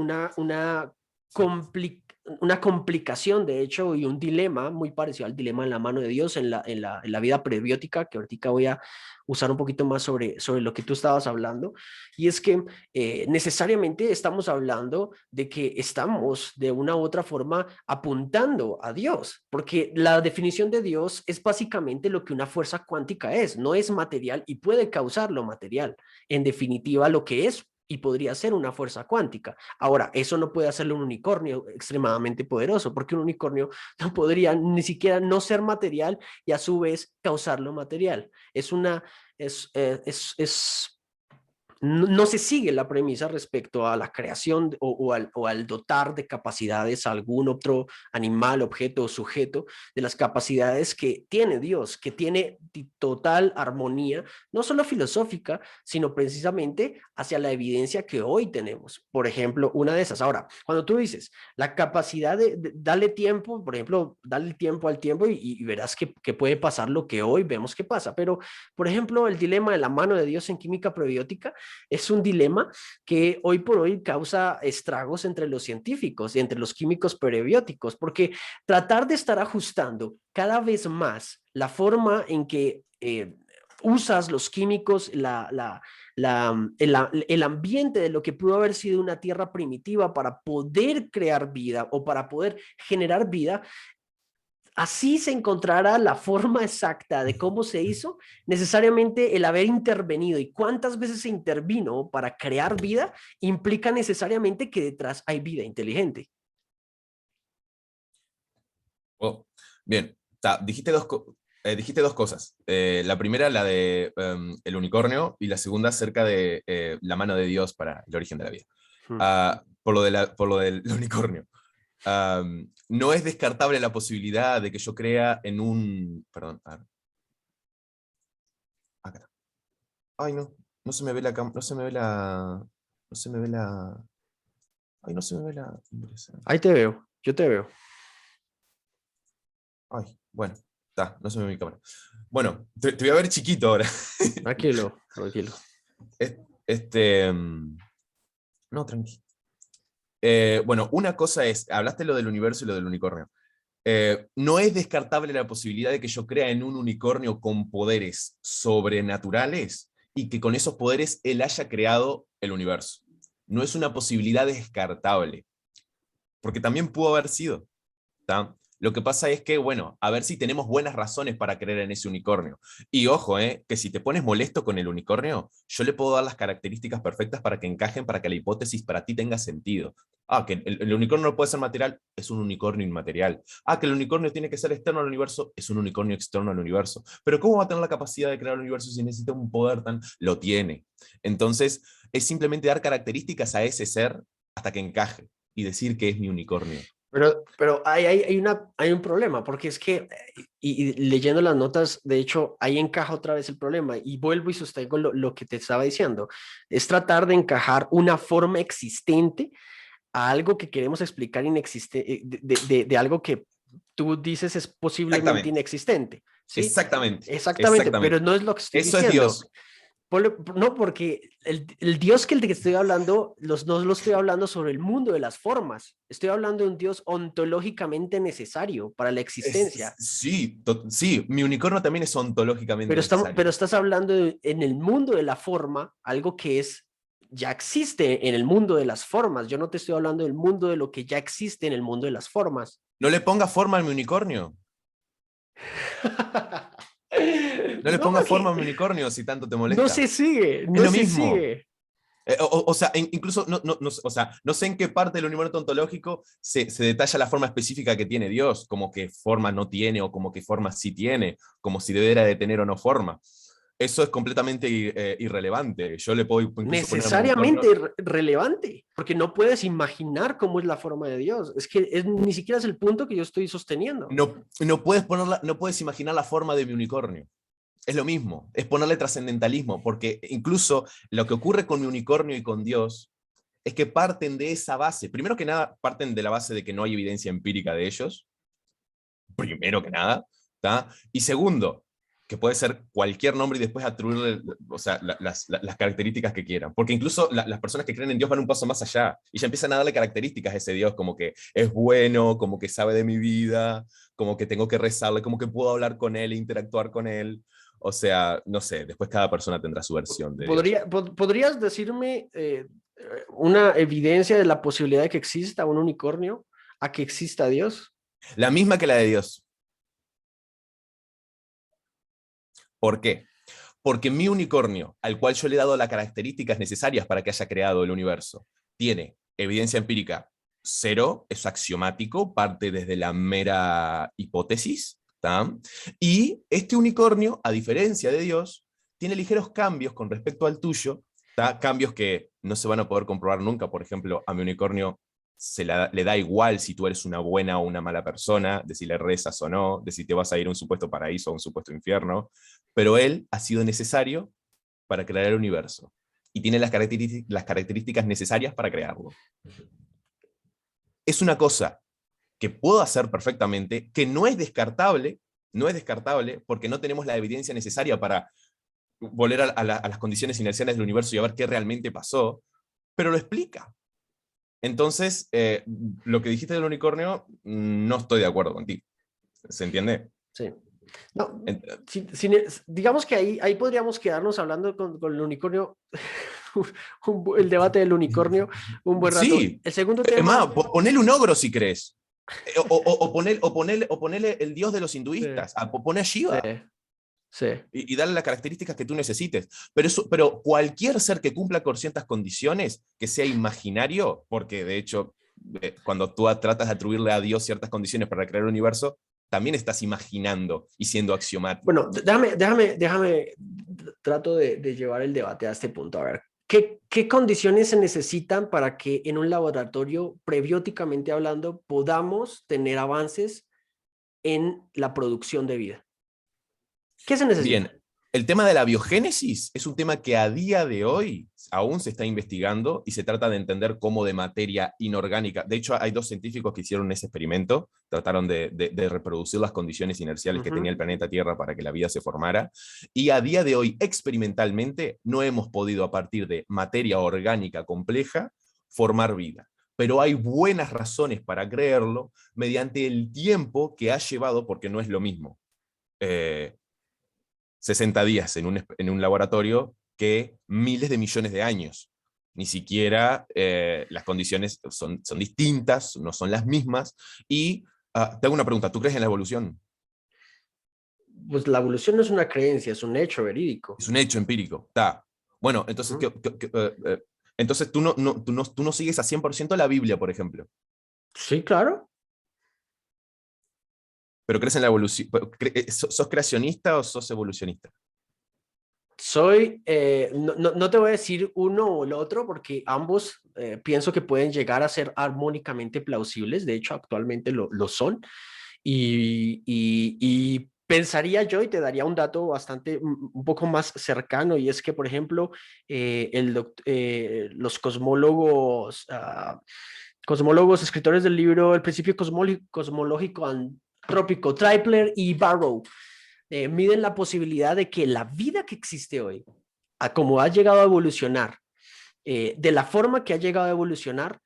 complicación, de hecho, y un dilema muy parecido al dilema en la mano de Dios en la vida prebiótica, que ahorita voy a usar un poquito más sobre lo que tú estabas hablando. Y es que necesariamente estamos hablando de que estamos de una u otra forma apuntando a Dios, porque la definición de Dios es básicamente lo que una fuerza cuántica es, no es material y puede causar lo material. En definitiva, lo que es y podría ser una fuerza cuántica. Ahora, eso no puede hacerlo un unicornio extremadamente poderoso, porque un unicornio no podría ni siquiera no ser material y a su vez causarlo material. Es no se sigue la premisa respecto a la creación o al dotar de capacidades a algún otro animal, objeto o sujeto, de las capacidades que tiene Dios, que tiene total armonía, no solo filosófica, sino precisamente hacia la evidencia que hoy tenemos. Por ejemplo, una de esas. Ahora, cuando tú dices la capacidad de darle tiempo, por ejemplo, darle tiempo al tiempo y verás que puede pasar lo que hoy vemos que pasa, pero, por ejemplo, el dilema de la mano de Dios en química prebiótica es un dilema que hoy por hoy causa estragos entre los científicos y entre los químicos prebióticos, porque tratar de estar ajustando cada vez más la forma en que usas los químicos, el ambiente de lo que pudo haber sido una tierra primitiva para poder crear vida o para poder generar vida, así se encontrará la forma exacta de cómo se hizo, necesariamente el haber intervenido y cuántas veces se intervino para crear vida implica necesariamente que detrás hay vida inteligente. oh, bien. Dijiste dos cosas. La primera, la de el unicornio, y la segunda acerca de la mano de Dios para el origen de la vida. Hmm. Por lo del unicornio. No es descartable la posibilidad de que yo crea en un... Perdón, a ver, acá está. Ay, no, no se me ve la... No se me ve la... No se me ve la... Ay, no se me ve la impresión. Ahí te veo, yo te veo. Ay, bueno, está, no se me ve mi cámara. Bueno, te voy a ver chiquito ahora. Tranquilo, tranquilo. Este, no, tranquilo. Bueno, una cosa es, hablaste lo del universo y lo del unicornio. No es descartable la posibilidad de que yo crea en un unicornio con poderes sobrenaturales y que con esos poderes él haya creado el universo. No es una posibilidad descartable, porque también pudo haber sido. ¿Tá? Lo que pasa es que, bueno, a ver si tenemos buenas razones para creer en ese unicornio. Y ojo, que si te pones molesto con el unicornio, yo le puedo dar las características perfectas para que encajen, para que la hipótesis para ti tenga sentido. Ah, que el unicornio no puede ser material, es un unicornio inmaterial. Ah, que el unicornio tiene que ser externo al universo, es un unicornio externo al universo. Pero ¿cómo va a tener la capacidad de crear el universo si necesita un poder tan? Lo tiene. Entonces, es simplemente dar características a ese ser hasta que encaje y decir que es mi unicornio. Pero hay un problema, porque es que, y leyendo las notas, de hecho, ahí encaja otra vez el problema, y vuelvo y sostengo lo que te estaba diciendo, es tratar de encajar una forma existente a algo que queremos explicar inexistente, de algo que tú dices es posiblemente Exactamente. inexistente, ¿sí? Exactamente, Exactamente, pero exactamente. no es lo que estoy Eso es diciendo. Dios. No, porque el Dios que el de que estoy hablando, no lo estoy hablando sobre el mundo de las formas. Estoy hablando de un Dios ontológicamente necesario para la existencia. Sí, sí, mi unicornio también es ontológicamente Pero necesario. estás hablando en el mundo de la forma, algo que ya existe en el mundo de las formas. Yo no te estoy hablando del mundo de lo que ya existe en el mundo de las formas. No le ponga forma a mi unicornio. No le No, ponga porque forma a mi unicornio si tanto te no se molesta. sigue, Es no lo se mismo. sigue. O sea, incluso o sea, no sé en qué parte del universo ontológico se detalla la forma específica que tiene Dios, como que forma no tiene o como que forma sí tiene, como si debiera de tener o no forma. Eso es completamente irrelevante. Yo le puedo incluso poner a mi unicornio. Necesariamente relevante, porque no puedes imaginar cómo es la forma de Dios. Es que ni siquiera es el punto que yo estoy sosteniendo. No puedes ponerla, no puedes imaginar la forma de mi unicornio. Es lo mismo, es ponerle trascendentalismo, porque incluso lo que ocurre con mi unicornio y con Dios es que parten de esa base. Primero que nada, parten de la base de que no hay evidencia empírica de ellos, primero que nada, ¿tá? Y segundo, que puede ser cualquier nombre y después atribuirle, o sea, las características que quieran. Porque incluso las personas que creen en Dios van un paso más allá y ya empiezan a darle características a ese Dios, como que es bueno, como que sabe de mi vida, como que tengo que rezarle, como que puedo hablar con él e interactuar con él. O sea, no sé, después cada persona tendrá su versión de Dios. ¿Podrías decirme una evidencia de la posibilidad de que exista un unicornio a que exista Dios? La misma que la de Dios. ¿Por qué? Porque mi unicornio, al cual yo le he dado las características necesarias para que haya creado el universo, tiene evidencia empírica cero, es axiomático, parte desde la mera hipótesis, ¿tá? Y este unicornio, a diferencia de Dios, tiene ligeros cambios con respecto al tuyo, ¿tá? Cambios que no se van a poder comprobar nunca. Por ejemplo, a mi unicornio le da igual si tú eres una buena o una mala persona, de si le rezas o no, de si te vas a ir a un supuesto paraíso o un supuesto infierno, pero él ha sido necesario para crear el universo y tiene las características necesarias para crearlo. Es una cosa que puedo hacer perfectamente, que no es descartable porque no tenemos la evidencia necesaria para volver a las condiciones inerciales del universo y a ver qué realmente pasó, pero lo explica. Entonces, lo que dijiste del unicornio, no estoy de acuerdo contigo. ¿Se entiende? Sí. No, Ent- digamos que ahí podríamos quedarnos hablando con el unicornio, el debate del unicornio, un buen rato. Sí, El segundo es tema, más, ponele un ogro si crees. O ponele el dios de los sí, hinduistas, poné a sí, Shiva sí. y darle las características que tú necesites. Pero cualquier ser que cumpla con ciertas condiciones, que sea imaginario, porque de hecho, cuando tú tratas de atribuirle a Dios ciertas condiciones para crear el universo, también estás imaginando y siendo axiomático. Bueno, trato de llevar el debate a este punto. A ver, ¿qué condiciones se necesitan para que en un laboratorio, prebióticamente hablando, podamos tener avances en la producción de vida? ¿Qué se necesita? Bien, El tema de la biogénesis es un tema que a día de hoy aún se está investigando y se trata de entender cómo de materia inorgánica. De hecho, hay dos científicos que hicieron ese experimento, trataron de reproducir las condiciones inerciales que tenía el planeta Tierra para que la vida se formara. Y a día de hoy, experimentalmente, no hemos podido, a partir de materia orgánica compleja, formar vida. Pero hay buenas razones para creerlo mediante el tiempo que ha llevado, porque no es lo mismo. 60 días en un laboratorio que miles de millones de años. Ni siquiera las condiciones son distintas, no son las mismas. Y te hago una pregunta, ¿tú crees en la evolución? Pues la evolución no es una creencia, es un hecho verídico. Es un hecho empírico. Está. Bueno, entonces, entonces tú no sigues a 100% la Biblia, por ejemplo. Sí, claro. ¿Pero crees en la evolución? ¿Sos creacionista o sos evolucionista? No te voy a decir uno o el otro porque ambos pienso que pueden llegar a ser armónicamente plausibles, de hecho actualmente lo son, y pensaría yo y te daría un dato bastante, un poco más cercano, y es que, por ejemplo, los cosmólogos, escritores del libro El principio cosmológico antrópico, Tripler y Barrow, miden la posibilidad de que la vida que existe hoy, a como ha llegado a evolucionar, de la forma que ha llegado a evolucionar,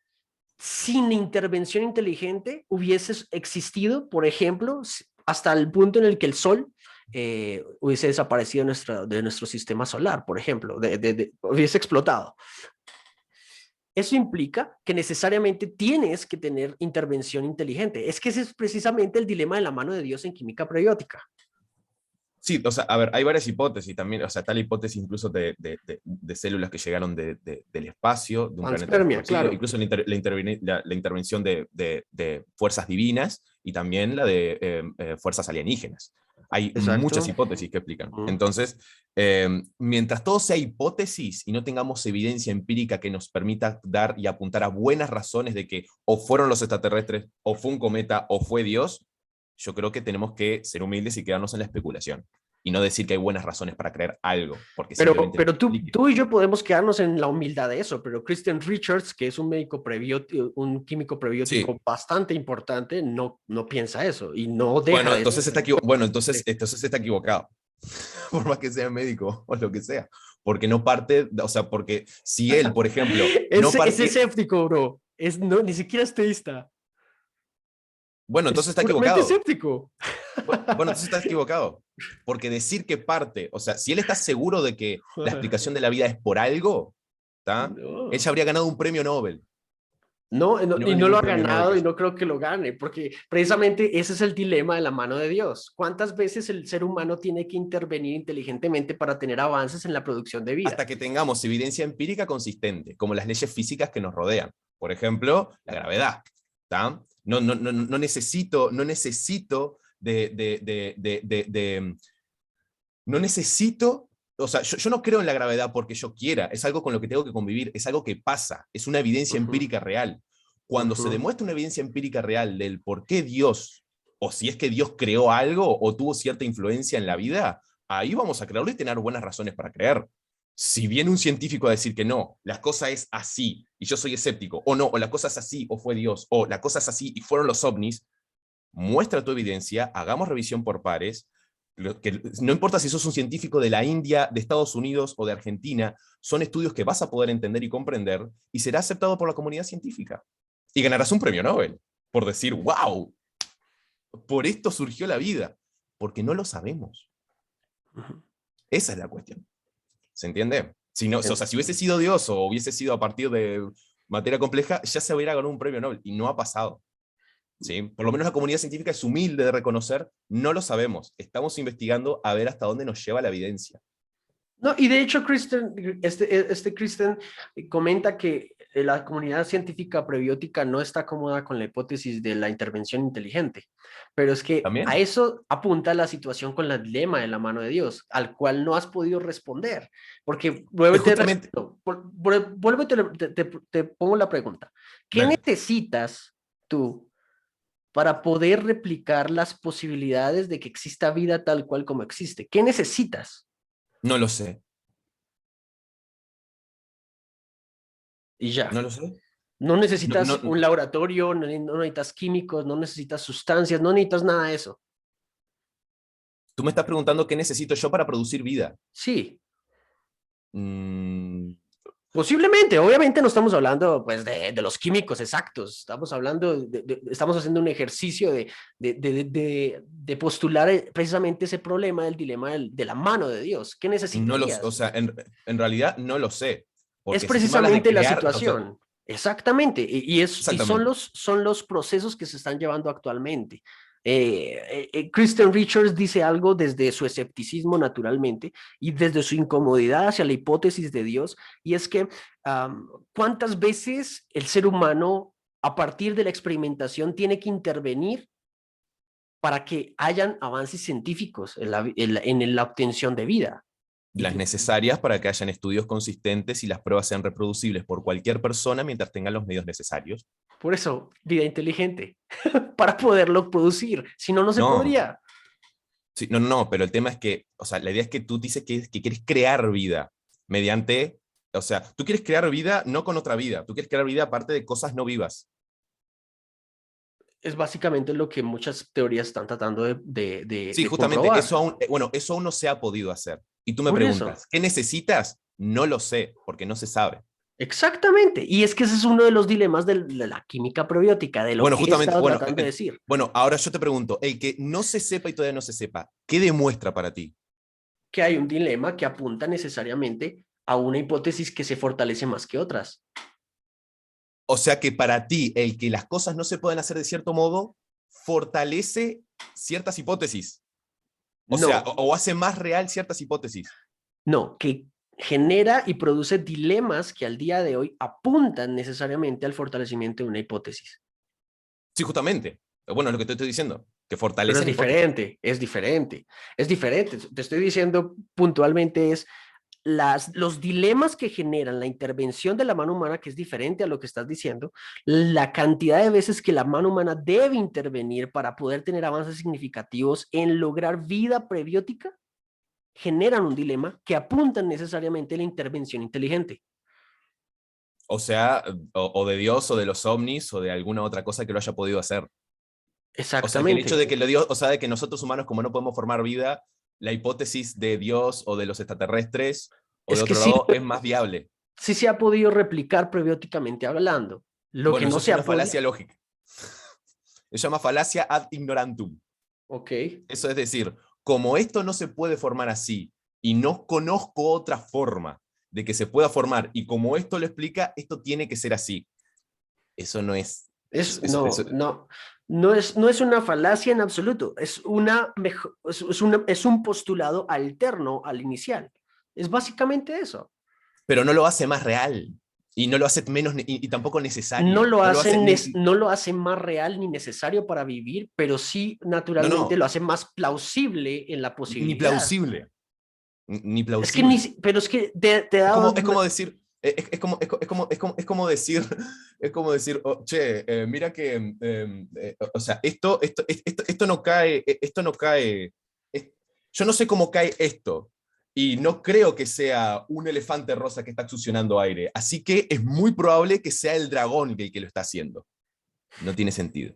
sin intervención inteligente, hubiese existido, por ejemplo, hasta el punto en el que el Sol hubiese desaparecido de nuestro sistema solar, por ejemplo, hubiese explotado. Eso implica que necesariamente tienes que tener intervención inteligente. Es que ese es precisamente el dilema de la mano de Dios en química prebiótica. Sí, o sea, a ver, hay varias hipótesis también, o sea, tal hipótesis incluso de células que llegaron del espacio, de un planeta Panspermia, desconocido, claro. incluso la intervención de fuerzas divinas y también la de fuerzas alienígenas. Hay muchas Exacto. hipótesis que explican. Entonces, mientras todo sea hipótesis y no tengamos evidencia empírica que nos permita dar y apuntar a buenas razones de que o fueron los extraterrestres, o fue un cometa, o fue Dios, yo creo que tenemos que ser humildes y quedarnos en la especulación y no decir que hay buenas razones para creer algo, porque Pero, simplemente no pero tú, explique. tú y yo podemos quedarnos en la humildad de eso, pero Christian Richards, que es un médico prebiótico, un químico Sí. prebiótico bastante importante, no piensa eso y no deja Bueno, de entonces ser. entonces está equivocado, por más que sea médico o lo que sea, porque no parte, o sea, porque si él, por ejemplo, no Es parte, escéptico, bro. No, ni siquiera es teísta. bueno, Es entonces está puramente equivocado. escéptico. Bueno, entonces está equivocado, porque decir que parte, o sea, si él está seguro de que la explicación de la vida es por algo, ¿está? Él No. ya habría ganado un premio Nobel, y no Y no ganó lo ningún ha premio Nobel ganado que y eso. no creo que lo gane, porque precisamente ese es el dilema de la mano de Dios. ¿Cuántas veces el ser humano tiene que intervenir inteligentemente para tener avances en la producción de vida? Hasta que tengamos evidencia empírica consistente, como las leyes físicas que nos rodean. Por ejemplo, la gravedad. No necesito, no necesito, o sea, yo no creo en la gravedad porque yo quiera, es algo con lo que tengo que convivir, es algo que pasa, es una evidencia Ujú, empírica real. Cuando se ujú. demuestra una evidencia empírica real del por qué Dios, o si es que Dios creó algo o tuvo cierta influencia en la vida, ahí vamos a creerlo y tener buenas razones para creer. Si viene un científico a decir que no, la cosa es así y yo soy escéptico, o no, o la cosa es así o fue Dios, o la cosa es así y fueron los ovnis, muestra tu evidencia, hagamos revisión por pares, que no importa si sos un científico de la India, de Estados Unidos o de Argentina, son estudios que vas a poder entender y comprender y será aceptado por la comunidad científica. Y ganarás un premio Nobel por decir, wow, por esto surgió la vida, porque no lo sabemos. Esa es la cuestión. ¿Se entiende? Si no, o sea, si hubiese sido Dios o hubiese sido a partir de materia compleja, ya se hubiera ganado un premio Nobel y no ha pasado. ¿Sí? Por lo menos la comunidad científica es humilde de reconocer, no lo sabemos, estamos investigando a ver hasta dónde nos lleva la evidencia. No, y de hecho, Kristen comenta que la comunidad científica prebiótica no está cómoda con la hipótesis de la intervención inteligente, pero es que a También, eso apunta la situación con el dilema de la mano de Dios, al cual no has podido responder, porque vuelvo y es justamente, vuelvo y te pongo la pregunta, ¿qué dale, necesitas tú para poder replicar las posibilidades de que exista vida tal cual como existe? ¿Qué necesitas? No lo sé, Y ya. no lo sé. No No, necesitas no, un laboratorio, no necesitas químicos, no necesitas sustancias, no necesitas nada de eso. tú me estás preguntando qué necesito yo para producir vida. Sí, Mm, posiblemente. Obviamente no estamos hablando pues de los químicos exactos. Estamos hablando, estamos haciendo un ejercicio de postular precisamente ese problema del dilema de la mano de Dios. ¿Qué no los, o necesitarías? sea, en realidad no lo sé. Es Porque si tú me hablas de precisamente la crear, o sea, situación. Exactamente. Y exactamente. son los procesos que se están llevando actualmente. Christian Richards dice algo desde su escepticismo naturalmente y desde su incomodidad hacia la hipótesis de Dios, y es que ¿cuántas veces el ser humano a partir de la experimentación tiene que intervenir para que hayan avances científicos en la obtención de vida? Las necesarias para que hayan estudios consistentes y las pruebas sean reproducibles por cualquier persona mientras tengan los medios necesarios. Por eso, vida inteligente, para poderlo producir. Si no, no se No, podría. sí, no, no, pero el tema es que, o sea, la idea es que tú dices que quieres crear vida mediante, o sea, tú quieres crear vida no con otra vida, tú quieres crear vida aparte de cosas no vivas. Es básicamente lo que muchas teorías están tratando Sí, de justamente, comprobar. eso aún, bueno, eso aún no se ha podido hacer. Y tú me Por eso, preguntas, ¿qué necesitas? No lo sé, porque no se sabe. exactamente. Y es que ese es uno de los dilemas de la química probiótica, de lo Bueno, que he justamente, estado bueno, tratando de decir. bueno, ahora yo te pregunto, el que no se sepa y todavía no se sepa, ¿qué demuestra para ti? Que hay un dilema que apunta necesariamente a una hipótesis que se fortalece más que otras. O sea que para ti, el que las cosas no se pueden hacer de cierto modo, fortalece ciertas hipótesis. O sea, No, o hace más real ciertas hipótesis. no, que genera y produce dilemas que al día de hoy apuntan necesariamente al fortalecimiento de una hipótesis. Sí, justamente. Bueno, es lo que te estoy diciendo, que Pero es fortalecen hipótesis. diferente, es diferente, es diferente. Te estoy diciendo puntualmente es los dilemas que generan la intervención de la mano humana, que es diferente a lo que estás diciendo, la cantidad de veces que la mano humana debe intervenir para poder tener avances significativos en lograr vida prebiótica, generan un dilema que apuntan necesariamente a la intervención inteligente. O sea, o de Dios, o de los ovnis, o de alguna otra cosa que lo haya podido hacer. O sea, que el hecho Exactamente. de que lo Dios, o sea, de que nosotros humanos, como no podemos formar vida, la hipótesis de Dios o de los extraterrestres o de Es que otro sí, lado es más viable. sí se ha podido replicar prebióticamente hablando. Lo que Bueno, no eso es se una ha podido... falacia lógica. Se llama falacia ad ignorantum. Ok. Eso es decir, como esto no se puede formar así y no conozco otra forma de que se pueda formar y como esto lo explica, esto tiene que ser así. Eso no es... No es una falacia en absoluto, es un postulado alterno al inicial. Es básicamente eso. pero no lo hace más real y no lo hace menos y tampoco necesario. No lo hace No lo hace más real ni necesario para vivir, pero sí no, naturalmente no, lo hace más plausible en la ni posibilidad. plausible, ni Es que ni, plausible. pero es que te he dado Es como decir, es como decir, es como decir, oh, che, mira que, o sea, esto no cae, esto no cae, yo no sé cómo cae esto, y no creo que sea un elefante rosa que está succionando aire, así que es muy probable que sea el dragón el que lo está haciendo. No tiene sentido.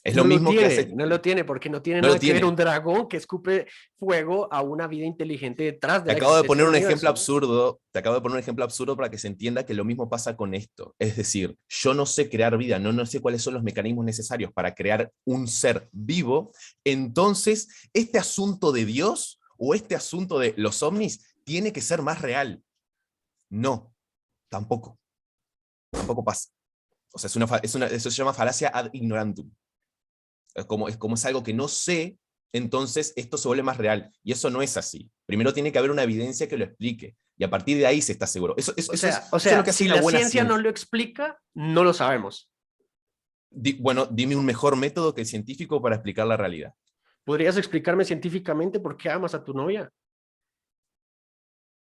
Es lo mismo que hace, no lo tiene, porque no tiene no lo nada que ver un tiene. dragón que escupe fuego a una vida inteligente detrás de Te la acabo de existencia poner del un ejemplo universo. absurdo, te acabo de poner un ejemplo absurdo para que se entienda que lo mismo pasa con esto. Es decir, yo no sé crear vida, no sé cuáles son los mecanismos necesarios para crear un ser vivo, entonces este asunto de Dios o este asunto de los ovnis tiene que ser más real. No, tampoco, tampoco pasa. O sea, eso se llama falacia ad ignorantum. Es como es algo que no sé, entonces esto se vuelve más real. Y eso no es así. Primero tiene que haber una evidencia que lo explique. Y a partir de ahí se está seguro. O Eso es lo sea, que hace si una la buena ciencia no ciencia. lo explica, no lo sabemos. Bueno, dime un mejor método que el científico para explicar la realidad. ¿Podrías explicarme científicamente por qué amas a tu novia?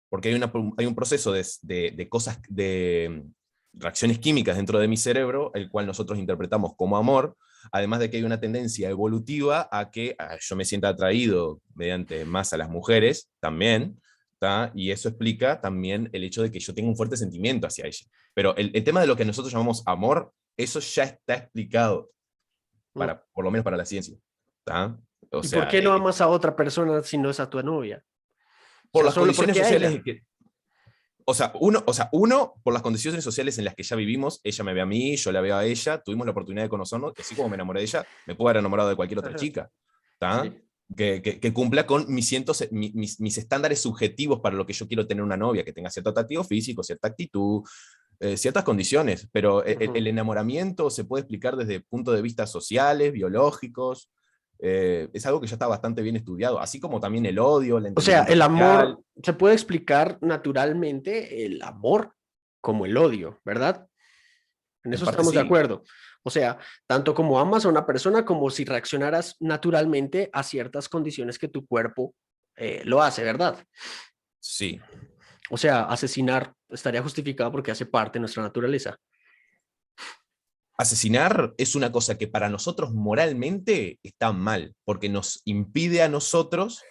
Porque hay un proceso de cosas, de reacciones químicas dentro de mi cerebro, el cual nosotros interpretamos como amor, además de que hay una tendencia evolutiva a que yo me sienta atraído mediante más a las mujeres también, ¿tá? Y eso explica también el hecho de que yo tenga un fuerte sentimiento hacia ella. Pero el tema de lo que nosotros llamamos amor, eso ya está explicado, Mm. por lo menos para la ciencia. ¿Tá? O ¿Y por sea, qué no amas a otra persona si no es a tu novia? O por sea, las solo condiciones porque a sociales ella. uno, por las condiciones sociales en las que ya vivimos, ella me ve a mí, yo la veo a ella, tuvimos la oportunidad de conocernos, y así como me enamoré de ella, me puedo haber enamorado de cualquier otra Ajá. chica, ¿tá? Sí. Que cumpla con mis estándares subjetivos para lo que yo quiero tener una novia, que tenga cierto atractivo físico, cierta actitud, ciertas condiciones, pero el Ujú. enamoramiento se puede explicar desde puntos de vista sociales, biológicos, es algo que ya está bastante bien estudiado, así como también el odio, el O sea, entendimiento el social. amor, se puede explicar naturalmente el amor como el odio, ¿verdad? En En eso parte estamos de sí. acuerdo. O sea, tanto como amas a una persona como si reaccionaras naturalmente a ciertas condiciones que tu cuerpo lo hace, ¿verdad? Sí. O sea, asesinar estaría justificado porque hace parte de nuestra naturaleza. Asesinar es una cosa que para nosotros moralmente está mal, porque nos impide a nosotros,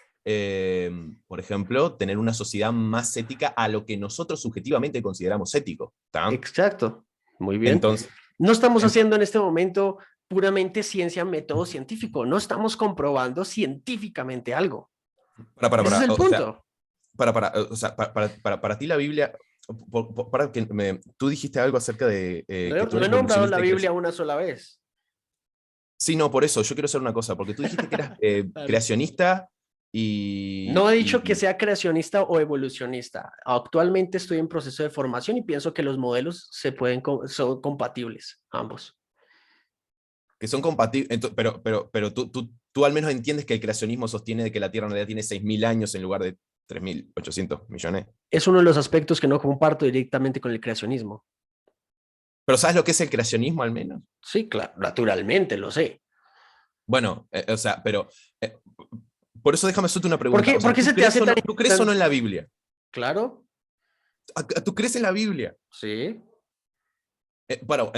por ejemplo, tener una sociedad más ética a lo que nosotros subjetivamente consideramos ético. ¿Tá? Exacto. Muy bien. Entonces, No estamos ent- haciendo en este momento puramente ciencia, método científico. No estamos comprobando científicamente algo. Ese es el o sea, punto. o sea, para ti la Biblia, tú dijiste algo acerca de que tú No he eres nombrado la evolucionista y Biblia creacionista. una sola vez. Sí, no, por eso, yo quiero hacer una cosa, porque tú dijiste que eras Dale. creacionista No he dicho que y sea creacionista o evolucionista. Actualmente estoy en proceso de formación y pienso que los modelos son compatibles, ambos. que son compatibles, pero tú al menos entiendes que el creacionismo sostiene de que la Tierra en realidad tiene 6.000 años en lugar de 3.800 millones. Es uno de los aspectos que no comparto directamente con el creacionismo. Pero ¿sabes lo que es el creacionismo al menos? Sí, claro, naturalmente lo sé. Bueno, o sea, pero eh, por eso déjame hacerte una ¿Por pregunta. qué, O por sea, qué se te hace tan ¿tú crees o no en la Biblia? claro? ¿Tú crees en la Biblia? Sí.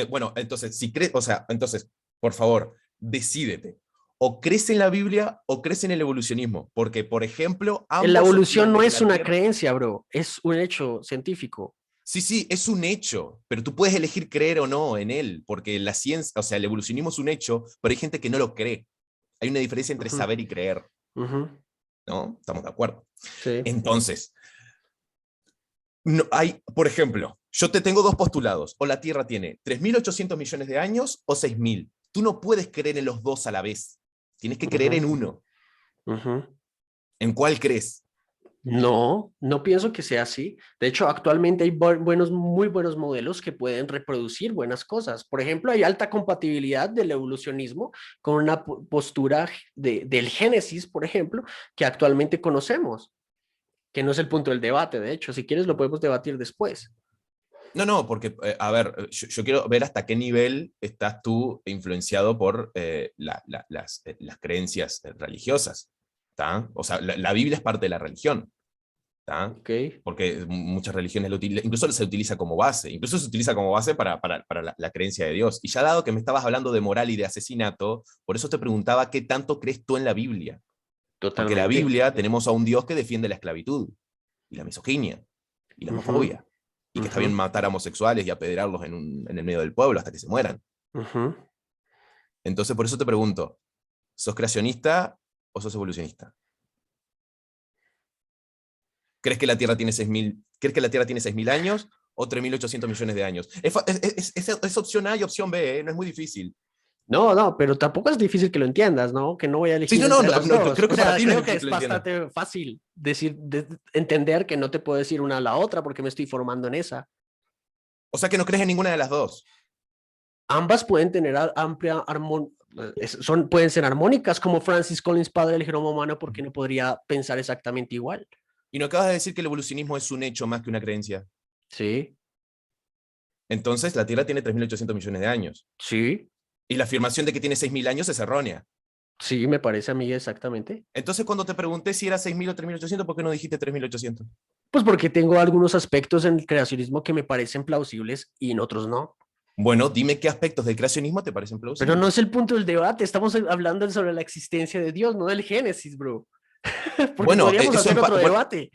Bueno, entonces, si crees, o sea, entonces, por favor, decídete. O crees en la Biblia o crees en el evolucionismo. Porque, por ejemplo, La ambos evolución sostienen no de que es la una Tierra. creencia, bro. Es un hecho científico. Sí, sí, es un hecho, pero tú puedes elegir creer o no en él, porque la ciencia, o sea, el evolucionismo es un hecho, pero hay gente que no lo cree. Hay una diferencia entre Ujú, saber y creer, ujú. ¿no? Estamos de acuerdo. Sí. Entonces, no, hay, por ejemplo, yo te tengo dos postulados, o la Tierra tiene 3.800 millones de años o 6.000. Tú no puedes creer en los dos a la vez, tienes que creer Ujú, en uno. ujú. ¿En cuál crees? No, no pienso que sea así. De hecho, actualmente hay muy buenos modelos que pueden reproducir buenas cosas. Por ejemplo, hay alta compatibilidad del evolucionismo con una postura del génesis, por ejemplo, que actualmente conocemos, que no es el punto del debate. De hecho, si quieres lo podemos debatir después. No, no, porque, a ver, yo quiero ver hasta qué nivel estás tú influenciado por las creencias religiosas. ¿Tá? O sea, la Biblia es parte de la religión. ¿Tá? Ok, Porque muchas religiones lo utilizan, incluso se utiliza como base, incluso se utiliza como base para la creencia de Dios. Y ya dado que me estabas hablando de moral y de asesinato, por eso te preguntaba qué tanto crees tú en la Biblia. Porque la totalmente. Biblia tenemos a un Dios que defiende la esclavitud y la misoginia y la Ujú, homofobia, y que está ujú, bien matar a homosexuales y apedrearlos en el medio del pueblo hasta que se mueran. ujú. Entonces, por eso te pregunto, ¿sos creacionista o sos evolucionista? ¿Crees que la Tierra tiene 6.000, crees que la Tierra tiene 6.000 años o 3.800 millones de años? Es opción A y opción B, ¿eh? No es muy difícil. No, no, pero tampoco es difícil que lo entiendas, ¿no? Que no voy a Sí, elegir no, no, entre no, las no, dos. creo O que para sea, ti no es creo que difícil es que lo entiendas. bastante fácil entender que no te puedo decir una a la otra porque me estoy formando en esa. O sea que no crees en ninguna de las dos. Ambas pueden tener amplia pueden ser armónicas, como Francis Collins, padre del genoma humano, porque no podría pensar exactamente igual. Y no acabas de decir que el evolucionismo es un hecho más que una creencia. Sí, Entonces la Tierra tiene 3.800 millones de años. sí, Y la afirmación de que tiene 6.000 años es errónea. sí, me parece a mí exactamente. Entonces cuando te pregunté si era 6.000 o 3.800, ¿por qué no dijiste 3.800? Pues porque tengo algunos aspectos en el creacionismo que me parecen plausibles y en otros no. Bueno, dime qué aspectos del creacionismo te parecen Pero no plausibles. es el punto del debate, estamos hablando sobre la existencia de Dios, no del Génesis, bro. Porque Bueno, podríamos hacer otro bueno, debate.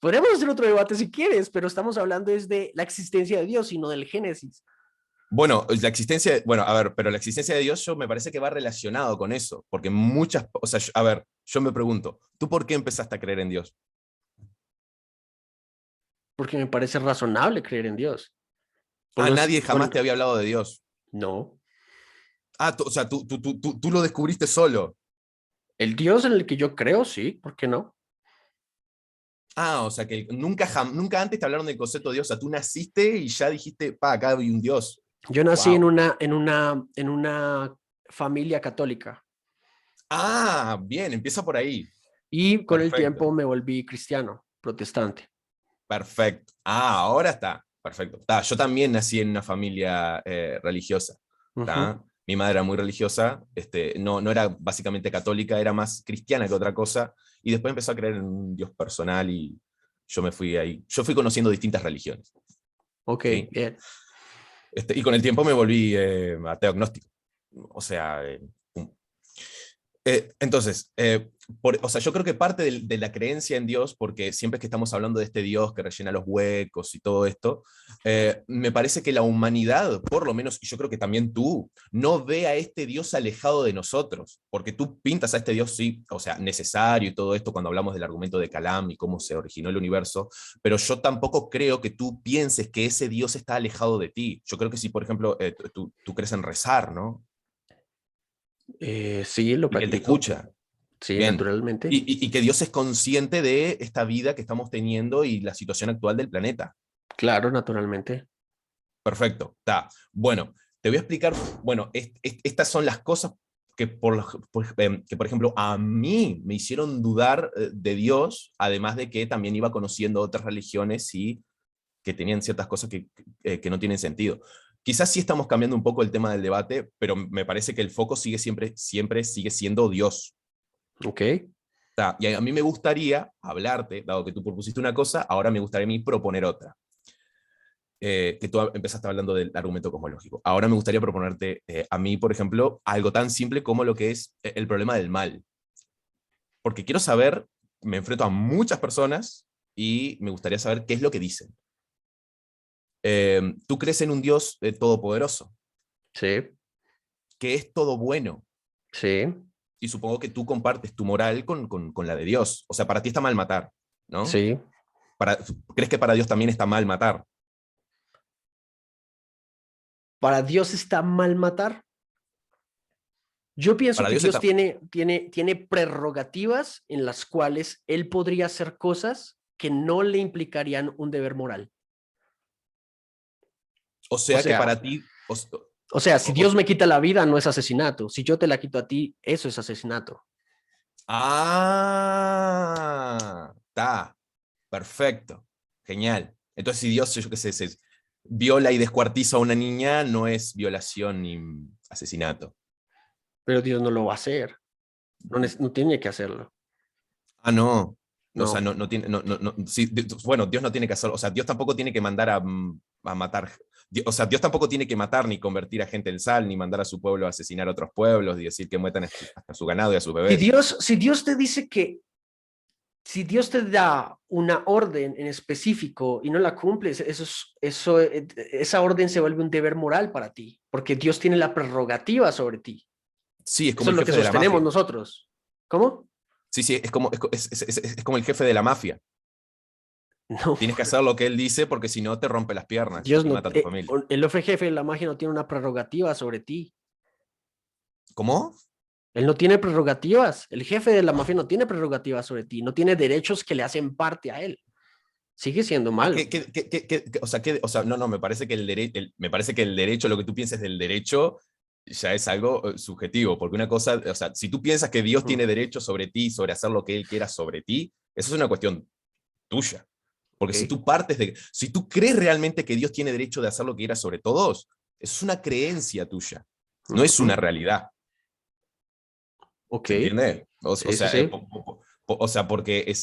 Podríamos hacer otro debate si quieres, pero estamos hablando es de la existencia de Dios y no del Génesis. Bueno, la existencia, bueno, a ver, pero la existencia de Dios yo me parece que va relacionado con eso, porque muchas, o sea, a ver, yo me pregunto, ¿tú por qué empezaste a creer en Dios? Porque me parece razonable creer en Dios. Ah, Bueno, nadie jamás te había hablado de Dios. no. Ah, o sea, tú lo descubriste solo. El Dios en el que yo creo, sí, ¿por qué no? Ah, o sea, que nunca antes te hablaron del concepto de Dios, o sea, tú naciste y ya dijiste, pa, acá hay un Dios. Yo nací Wow. en una familia católica Ah, bien, empieza por ahí. y con el Perfecto, tiempo me volví cristiano, protestante. perfecto. Ah, ahora está, perfecto. Yo también nací en una familia religiosa. Ujú. ¿Tá? Mi madre era muy religiosa, no era básicamente católica, era más cristiana que otra cosa, y después empezó a creer en un Dios personal y yo me fui ahí. Yo fui conociendo distintas religiones, Ok, ¿sí? bien. Y con el tiempo me volví ateo agnóstico. O sea, entonces, o sea, yo creo que parte de la creencia en Dios, porque siempre que estamos hablando de este Dios que rellena los huecos y todo esto, me parece que la humanidad, por lo menos, y yo creo que también tú, no ve a este Dios alejado de nosotros, porque tú pintas a este Dios, sí, o sea, necesario y todo esto cuando hablamos del argumento de Calam y cómo se originó el universo, pero yo tampoco creo que tú pienses que ese Dios está alejado de ti. Yo creo que si, por ejemplo, tú crees en rezar, ¿no? Sí, lo Y que Él te practico. escucha. Sí, Bien. naturalmente. Y que Dios es consciente de esta vida que estamos teniendo y la situación actual del planeta. Claro, naturalmente. Perfecto. Está. Bueno, te voy a explicar, bueno, estas son las cosas que que, por ejemplo, a mí me hicieron dudar de Dios, además de que también iba conociendo otras religiones y que tenían ciertas cosas que no tienen sentido. Quizás sí estamos cambiando un poco el tema del debate, pero me parece que el foco siempre sigue siendo Dios. Ok. Y a mí me gustaría hablarte, dado que tú propusiste una cosa, ahora me gustaría a mí proponer otra. Que tú empezaste hablando del argumento cosmológico. Ahora me gustaría proponerte a mí, por ejemplo, algo tan simple como lo que es el problema del mal. Porque quiero saber, me enfrento a muchas personas y me gustaría saber qué es lo que dicen. Tú crees en un Dios todopoderoso, Sí, que es todo bueno, sí, y supongo que tú compartes tu moral con la de Dios. O sea, para ti está mal matar, ¿no? sí. Para, ¿crees que para Dios también está mal matar? ¿Para Dios está mal matar? Yo pienso Para que Dios Dios está... tiene prerrogativas en las cuales él podría hacer cosas que no le implicarían un deber moral. O O sea que sea, para ti... si Dios me quita la vida, no es asesinato. Si yo te la quito a ti, eso es asesinato. está. Perfecto. Genial. Entonces, si Dios, yo qué sé, se viola y descuartiza a una niña, no es violación ni asesinato. Pero Dios no lo va a hacer. No, no tiene que hacerlo. Ah, no. O sea, No. no tiene, sí, bueno, Dios no tiene que hacerlo, o sea, Dios tampoco tiene que mandar a matar, o sea, Dios tampoco tiene que matar ni convertir a gente en sal, ni mandar a su pueblo a asesinar a otros pueblos, y decir que muetan hasta su ganado y a sus bebés. Si Dios te dice que, si Dios te da una orden en específico y no la cumples, esa orden se vuelve un deber moral para ti, porque Dios tiene la prerrogativa sobre ti. Sí, es Eso como es el lo que jefe de la sostenemos mafia. nosotros. ¿Cómo? Sí, sí, es como el jefe de la mafia. No, Tienes que hacer lo que él dice porque si no te rompe las piernas Dios y no, mata a tu familia. el jefe de la magia no tiene una prerrogativa sobre ti. ¿Cómo? Él no tiene prerrogativas. El jefe de la mafia no tiene prerrogativas sobre ti. No tiene derechos que le hacen parte a él. Sigue siendo Ah, malo. o sea, no, me parece que me parece que el derecho, lo que tú pienses del derecho, ya es algo subjetivo, porque una cosa, o sea, si tú piensas que Dios Mm, tiene derecho sobre ti, sobre hacer lo que Él quiera sobre ti, eso es una cuestión tuya. Porque ok. si tú crees realmente que Dios tiene derecho de hacer lo que quiera sobre todos, eso es una creencia tuya, no es una Ujú. realidad. Ok. ¿Se entiende? O Sí, sí, sea, sí. o sea, porque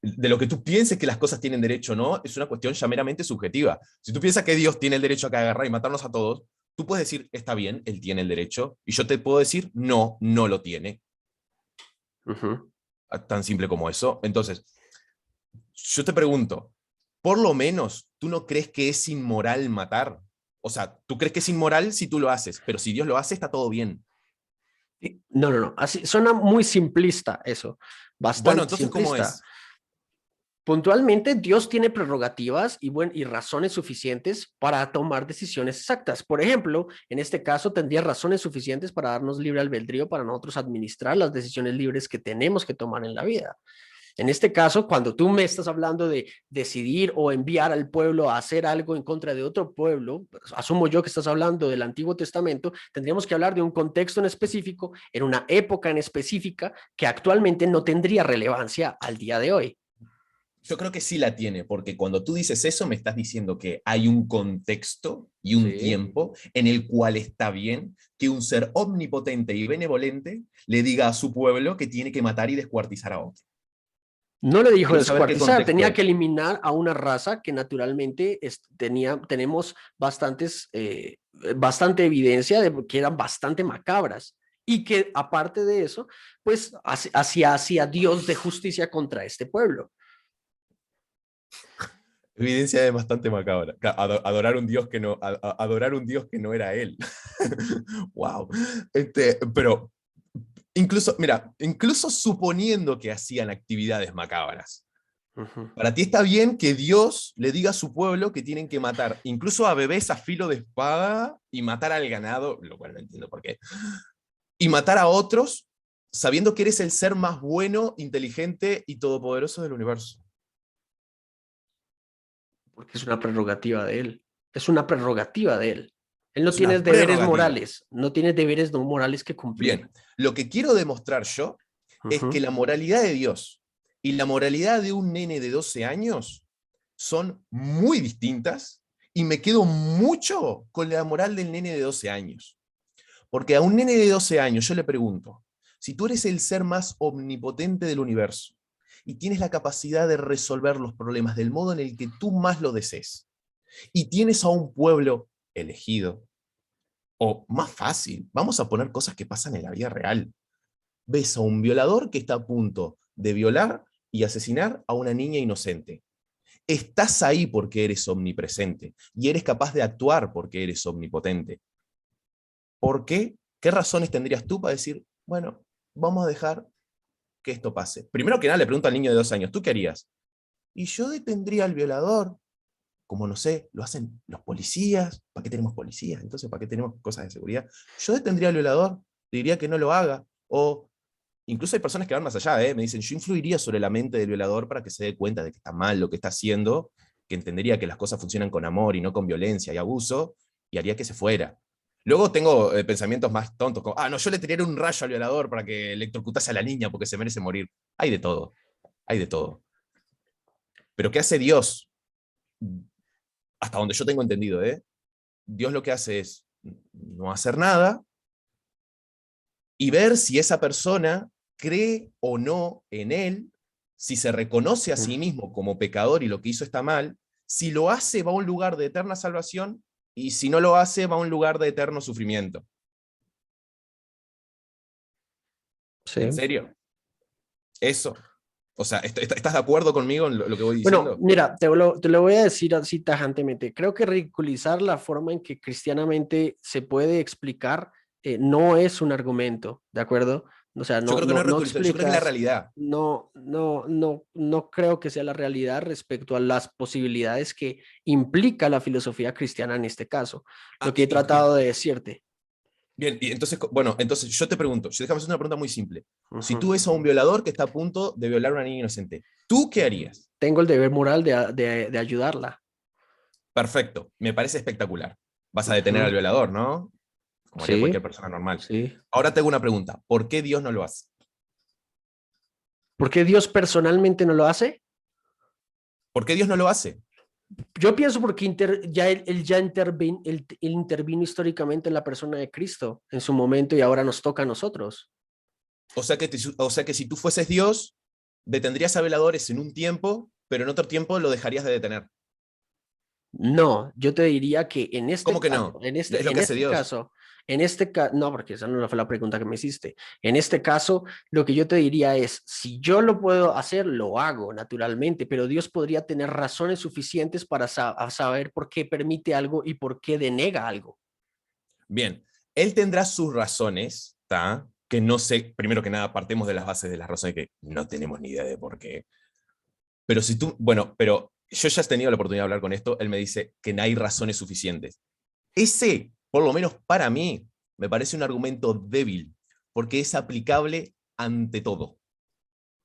de lo que tú pienses que las cosas tienen derecho o no, es una cuestión ya meramente subjetiva. Si tú piensas que Dios tiene el derecho a que agarrar y matarnos a todos, tú puedes decir, está bien, Él tiene el derecho, y yo te puedo decir, no, no lo tiene. Ujú. Tan simple como eso. Entonces, yo te pregunto, por lo menos, ¿tú no crees que es inmoral matar? O sea, tú crees que es inmoral si tú lo haces, pero si Dios lo hace, está todo bien. No, no, no. Así suena muy simplista eso. Bueno, Bastante entonces, ¿cómo simplista. es? Puntualmente, Dios tiene prerrogativas y razones suficientes para tomar decisiones exactas. Por ejemplo, en este caso, tendría razones suficientes para darnos libre albedrío para nosotros administrar las decisiones libres que tenemos que tomar en la vida. En este caso, cuando tú me estás hablando de decidir o enviar al pueblo a hacer algo en contra de otro pueblo, pues, asumo yo que estás hablando del Antiguo Testamento, tendríamos que hablar de un contexto en específico, en una época en específica, que actualmente no tendría relevancia al día de hoy. Yo creo que sí la tiene, porque cuando tú dices eso me estás diciendo que hay un contexto y un Sí. tiempo en el cual está bien que un ser omnipotente y benevolente le diga a su pueblo que tiene que matar y descuartizar a otro. No le dijo Quiero saber qué descuartizar, contexto tenía que es. eliminar a una raza que naturalmente tenemos bastante evidencia de que eran bastante macabras y que aparte de eso, pues hacía Dios de justicia contra este pueblo. Evidencia de bastante macabra. Adorar un dios que no, adorar un dios que no era él. Wow. Pero incluso, mira, incluso suponiendo que hacían actividades macabras, Ujú. para ti está bien que Dios le diga a su pueblo que tienen que matar, incluso a bebés a filo de espada y matar al ganado, lo cual no entiendo por qué, y matar a otros sabiendo que eres el ser más bueno, inteligente y todopoderoso del universo. Porque es una prerrogativa de él. Es una prerrogativa de él. Él no Es tiene una deberes prerrogativa. morales, no tiene deberes no morales que cumplir. Bien, lo que quiero demostrar yo es que Ujú. la moralidad de Dios y la moralidad de un nene de 12 años son muy distintas y me quedo mucho con la moral del nene de 12 años. Porque a un nene de 12 años yo le pregunto, si tú eres el ser más omnipotente del universo y tienes la capacidad de resolver los problemas del modo en el que tú más lo desees, y tienes a un pueblo elegido, o más fácil, vamos a poner cosas que pasan en la vida real. Ves a un violador que está a punto de violar y asesinar a una niña inocente. Estás ahí porque eres omnipresente y eres capaz de actuar porque eres omnipotente. ¿Por qué? ¿Qué razones tendrías tú para decir, bueno, vamos a dejar que esto pase? Primero que nada le pregunto al niño de 2 años, ¿tú qué harías? Y yo detendría al violador, como no sé, lo hacen los policías. ¿Para qué tenemos policías? Entonces, ¿para qué tenemos cosas de seguridad? Yo detendría al violador, diría que no lo haga, o incluso hay personas que van más allá, ¿eh? Me dicen, yo influiría sobre la mente del violador para que se dé cuenta de que está mal lo que está haciendo, que entendería que las cosas funcionan con amor y no con violencia y abuso, y haría que se fuera. Luego tengo pensamientos más tontos, como, no, yo le tiraría un rayo al violador para que electrocutase a la niña porque se merece morir. Hay de todo, hay de todo. Pero ¿qué hace Dios? Hasta donde yo tengo entendido, ¿eh? Dios lo que hace es no hacer nada y ver si esa persona cree o no en él, si se reconoce a sí mismo como pecador y lo que hizo está mal, si lo hace va a un lugar de eterna salvación y si no lo hace va a un lugar de eterno sufrimiento. ¿En Sí. serio? Eso. O sea, ¿estás de acuerdo conmigo en lo que voy Bueno, diciendo? mira, te lo voy a decir así tajantemente. Creo que ridiculizar la forma en que cristianamente se puede explicar no es un argumento, ¿de acuerdo? O sea, Yo no, creo que no no, es no ridiculizar, yo creo que es la explicas, realidad. no creo que sea la realidad respecto a las posibilidades que implica la filosofía cristiana en este caso. Lo Ah, que he tratado de decirte. bien, y entonces, bueno, entonces yo te pregunto, déjame hacer una pregunta muy simple. Si Ujú. tú ves a un violador que está a punto de violar a una niña inocente, ¿tú qué harías? Tengo el deber moral de ayudarla. Perfecto, me parece espectacular. Vas a detener al Ujú. violador, ¿no? Como haría cualquier Sí, persona normal. sí. Ahora tengo una pregunta, ¿por qué Dios no lo hace? ¿Por qué Dios personalmente no lo hace? ¿Por qué Dios no lo hace? Yo pienso porque él intervino históricamente en la persona de Cristo en su momento y ahora nos toca a nosotros. O sea que si tú fueses Dios, detendrías a violadores en un tiempo, pero en otro tiempo lo dejarías de detener. No, yo te diría que en este ¿Cómo que caso, no? Es lo que en hace este Dios. caso, En este caso, no, porque esa no fue la pregunta que me hiciste. En este caso, lo que yo te diría es, si yo lo puedo hacer, lo hago naturalmente, pero Dios podría tener razones suficientes para saber por qué permite algo y por qué denega algo. Bien, él tendrá sus razones, ¿tá? Que no sé, primero que nada, partemos de las bases de las razones que no tenemos ni idea de por qué. Pero si tú, bueno, pero yo ya he tenido la oportunidad de hablar con esto, él me dice que no hay razones suficientes. Ese, por lo menos para mí, me parece un argumento débil, porque es aplicable ante todo,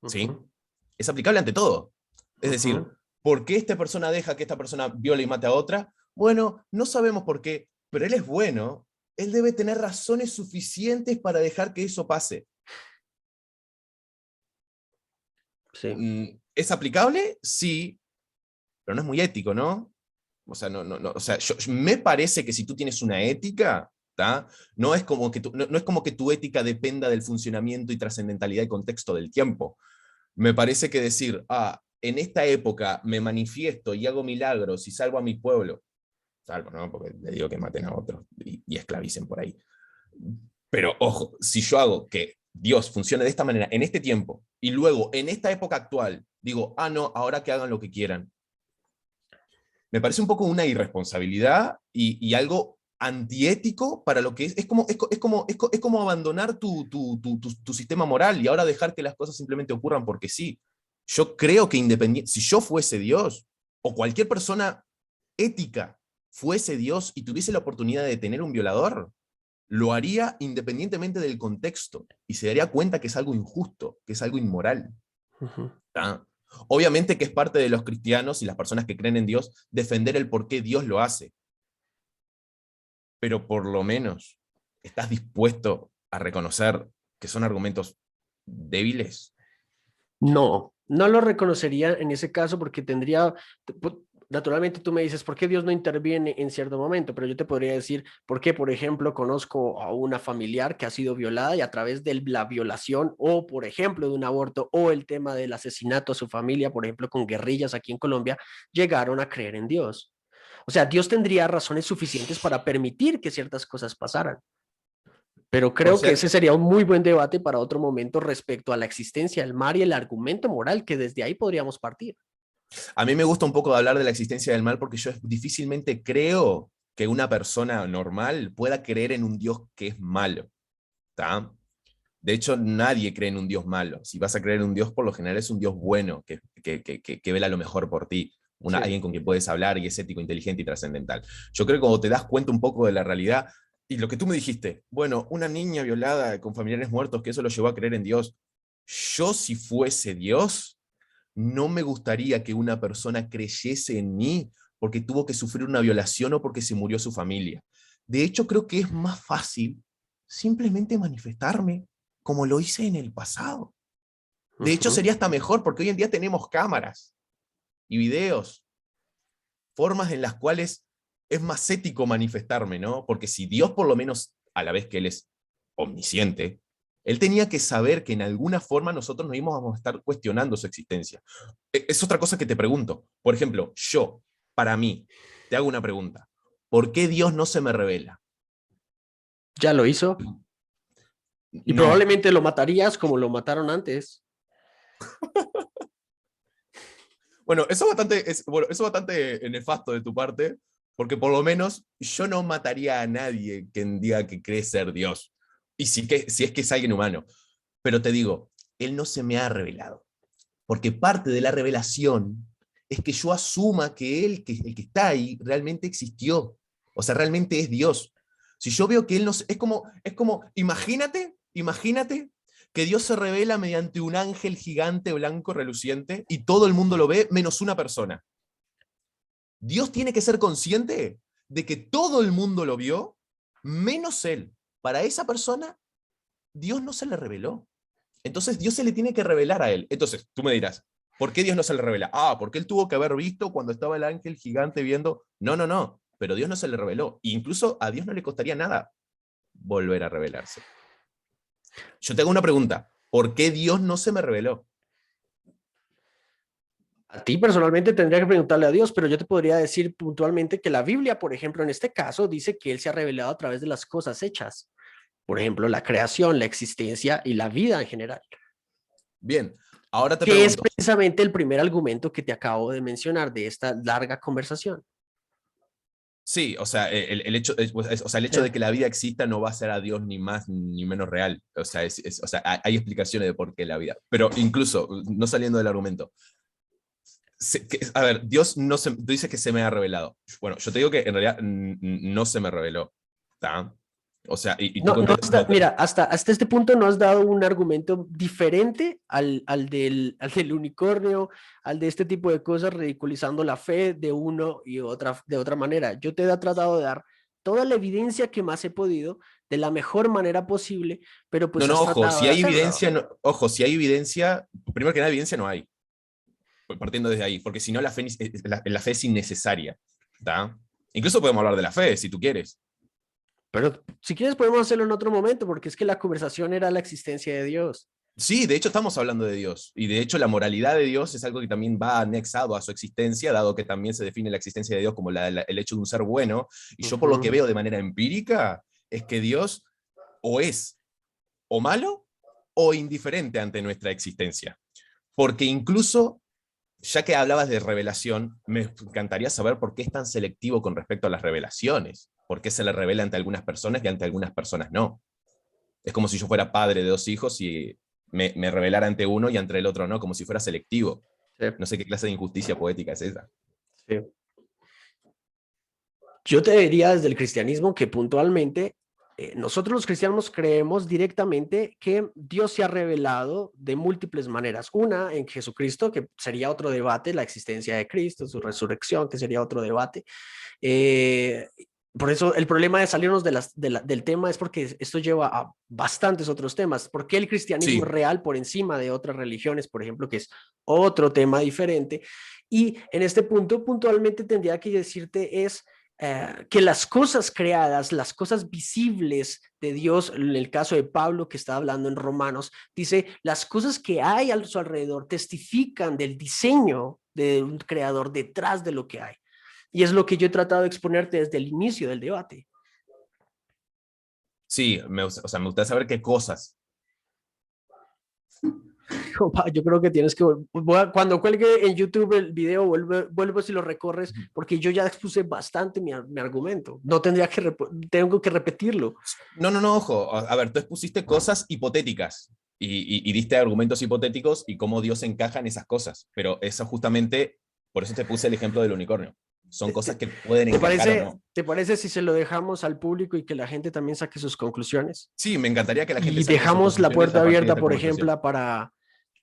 ¿sí? Ujú, Es aplicable ante todo. Es decir, ujú. ¿por qué esta persona deja que esta persona viole y mate a otra? Bueno, no sabemos por qué, pero él es bueno, él debe tener razones suficientes para dejar que eso pase. Sí. ¿Es aplicable? Sí, pero no es muy ético, ¿no? O sea, o sea, me parece que si tú tienes una ética, ¿tá? No es como que no es como que tu ética dependa del funcionamiento y trascendentalidad y contexto del tiempo. Me parece que decir, en esta época me manifiesto y hago milagros y salvo a mi pueblo, salvo, ¿no? Porque le digo que maten a otros y esclavicen por ahí. Pero ojo, si yo hago que Dios funcione de esta manera en este tiempo y luego en esta época actual digo, no, ahora que hagan lo que quieran, me parece un poco una irresponsabilidad y algo antiético para lo que es como abandonar tu sistema moral y ahora dejar que las cosas simplemente ocurran porque sí. Yo creo que independiente, si yo fuese Dios o cualquier persona ética fuese Dios y tuviese la oportunidad de tener un violador, lo haría independientemente del contexto y se daría cuenta que es algo injusto, que es algo inmoral. Ujú. ¿Tá? Obviamente que es parte de los cristianos y las personas que creen en Dios defender el por qué Dios lo hace, pero por lo menos estás dispuesto a reconocer que son argumentos débiles. No, no lo reconocería en ese caso porque tendría, naturalmente tú me dices, ¿por qué Dios no interviene en cierto momento? Pero yo te podría decir, ¿por qué, por ejemplo, conozco a una familiar que ha sido violada y a través de la violación o, por ejemplo, de un aborto o el tema del asesinato a su familia, por ejemplo, con guerrillas aquí en Colombia, llegaron a creer en Dios? O sea, Dios tendría razones suficientes para permitir que ciertas cosas pasaran. Pero O creo que sea, ese sería un muy buen debate para otro momento respecto a la existencia del mar y el argumento moral que desde ahí podríamos partir. a mí me gusta un poco hablar de la existencia del mal porque yo difícilmente creo que una persona normal pueda creer en un Dios que es malo. ¿Tá? De hecho, nadie cree en un Dios malo. Si vas a creer en un Dios, por lo general es un Dios bueno, que vela lo mejor por ti. Sí. Alguien con quien puedes hablar y es ético, inteligente y trascendental. Yo creo que cuando te das cuenta un poco de la realidad, y lo que tú me dijiste, bueno, una niña violada con familiares muertos, que eso lo llevó a creer en Dios. Yo, si fuese Dios, no me gustaría que una persona creyese en mí porque tuvo que sufrir una violación o porque se murió su familia. De hecho, creo que es más fácil simplemente manifestarme como lo hice en el pasado. De hecho, Ujú. sería hasta mejor porque hoy en día tenemos cámaras y videos, formas en las cuales es más ético manifestarme, ¿no? Porque si Dios, por lo menos a la vez que Él es omnisciente, Él tenía que saber que en alguna forma nosotros nos íbamos a estar cuestionando su existencia. Es otra cosa que te pregunto. Por ejemplo, yo, para mí, te hago una pregunta. ¿Por qué Dios no se me revela? Ya lo hizo y No. probablemente lo matarías como lo mataron antes. Bueno, bueno, eso es bastante nefasto de tu parte, porque por lo menos yo no mataría a nadie que diga que cree ser Dios. Y si es que es alguien humano. Pero te digo, Él no se me ha revelado. Porque parte de la revelación es que yo asuma que el que está ahí realmente existió. O sea, realmente es Dios. Si yo veo que Él no... Imagínate que Dios se revela mediante un ángel gigante blanco reluciente y todo el mundo lo ve menos una persona. Dios tiene que ser consciente de que todo el mundo lo vio menos Él. Para esa persona, Dios no se le reveló. Entonces Dios se le tiene que revelar a él. Entonces, tú me dirás, ¿por qué Dios no se le revela? Porque él tuvo que haber visto cuando estaba el ángel gigante viendo. No, no, no. Pero Dios no se le reveló. E incluso a Dios no le costaría nada volver a revelarse. Yo te hago una pregunta. ¿Por qué Dios no se me reveló? A ti personalmente tendría que preguntarle a Dios, pero yo te podría decir puntualmente que la Biblia, por ejemplo, en este caso, dice que Él se ha revelado a través de las cosas hechas. Por ejemplo, la creación, la existencia y la vida en general, Bien, ahora te que es pregunto. precisamente el primer argumento que te acabo de mencionar de esta larga conversación. Sí, o sea, el hecho, o sea, el Sí. hecho de que la vida exista no va a ser a Dios ni más ni menos real. O sea, o sea, hay explicaciones de por qué la vida. Pero incluso, no saliendo del argumento, a ver, Dios no se, dice que se me ha revelado. Bueno, yo te digo que en realidad no se me reveló. ¿Tá? O sea, y tú No, contestas. mira, hasta este punto no has dado un argumento diferente al del unicornio, al de este tipo de cosas, ridiculizando la fe de uno y otra, de otra manera. Yo te he tratado de dar toda la evidencia que más he podido de la mejor manera posible, pero No, pues no, has ojo, tratado si de hay hacerlo. evidencia, ojo, si hay evidencia, primero que nada, evidencia no hay, partiendo desde ahí, porque si no, la fe es innecesaria. ¿Tá? Incluso podemos hablar de la fe, si tú quieres. Pero si quieres podemos hacerlo en otro momento, porque es que la conversación era la existencia de Dios. Sí, de hecho estamos hablando de Dios, y de hecho la moralidad de Dios es algo que también va anexado a su existencia, dado que también se define la existencia de Dios como el hecho de un ser bueno, y yo por lo que Ujú. veo de manera empírica, es que Dios o es o malo o indiferente ante nuestra existencia. Porque incluso, ya que hablabas de revelación, me encantaría saber por qué es tan selectivo con respecto a las revelaciones, por qué se le revela ante algunas personas y ante algunas personas no. Es como si yo fuera padre de dos hijos y me revelara ante uno y ante el otro no, como si fuera selectivo. Sí, No sé qué clase de injusticia poética es esa. sí. Yo te diría desde el cristianismo que puntualmente nosotros los cristianos creemos directamente que Dios se ha revelado de múltiples maneras. Una en Jesucristo, que sería otro debate, la existencia de Cristo, su resurrección, que sería otro debate. Eh, por eso el problema de salirnos del tema es porque esto lleva a bastantes otros temas. ¿Por qué el cristianismo es Sí, real por encima de otras religiones, por ejemplo, que es otro tema diferente? Y en este punto, puntualmente tendría que decirte es que las cosas creadas, las cosas visibles de Dios, en el caso de Pablo que está hablando en Romanos, dice, las cosas que hay a su alrededor testifican del diseño de un creador detrás de lo que hay. Y es lo que yo he tratado de exponerte desde el inicio del debate. sí, o sea, me gustaría saber qué cosas. Yo creo que tienes que, cuando cuelgue en YouTube el video, vuelvo si lo recorres, porque yo ya expuse bastante mi argumento. No tendría que, tengo que repetirlo. No, no, no, ojo. A ver, tú expusiste cosas hipotéticas y diste argumentos hipotéticos y cómo Dios encaja en esas cosas. Pero eso justamente, por eso te puse el ejemplo del unicornio. Son ¿Te, cosas te, que pueden te encajar o parece, no. ¿Te parece si se lo dejamos al público y que la gente también saque sus conclusiones? Sí, me encantaría que la gente Y saque sus dejamos la conclusiones puerta a partir de abierta, esta por conversación. ejemplo, para,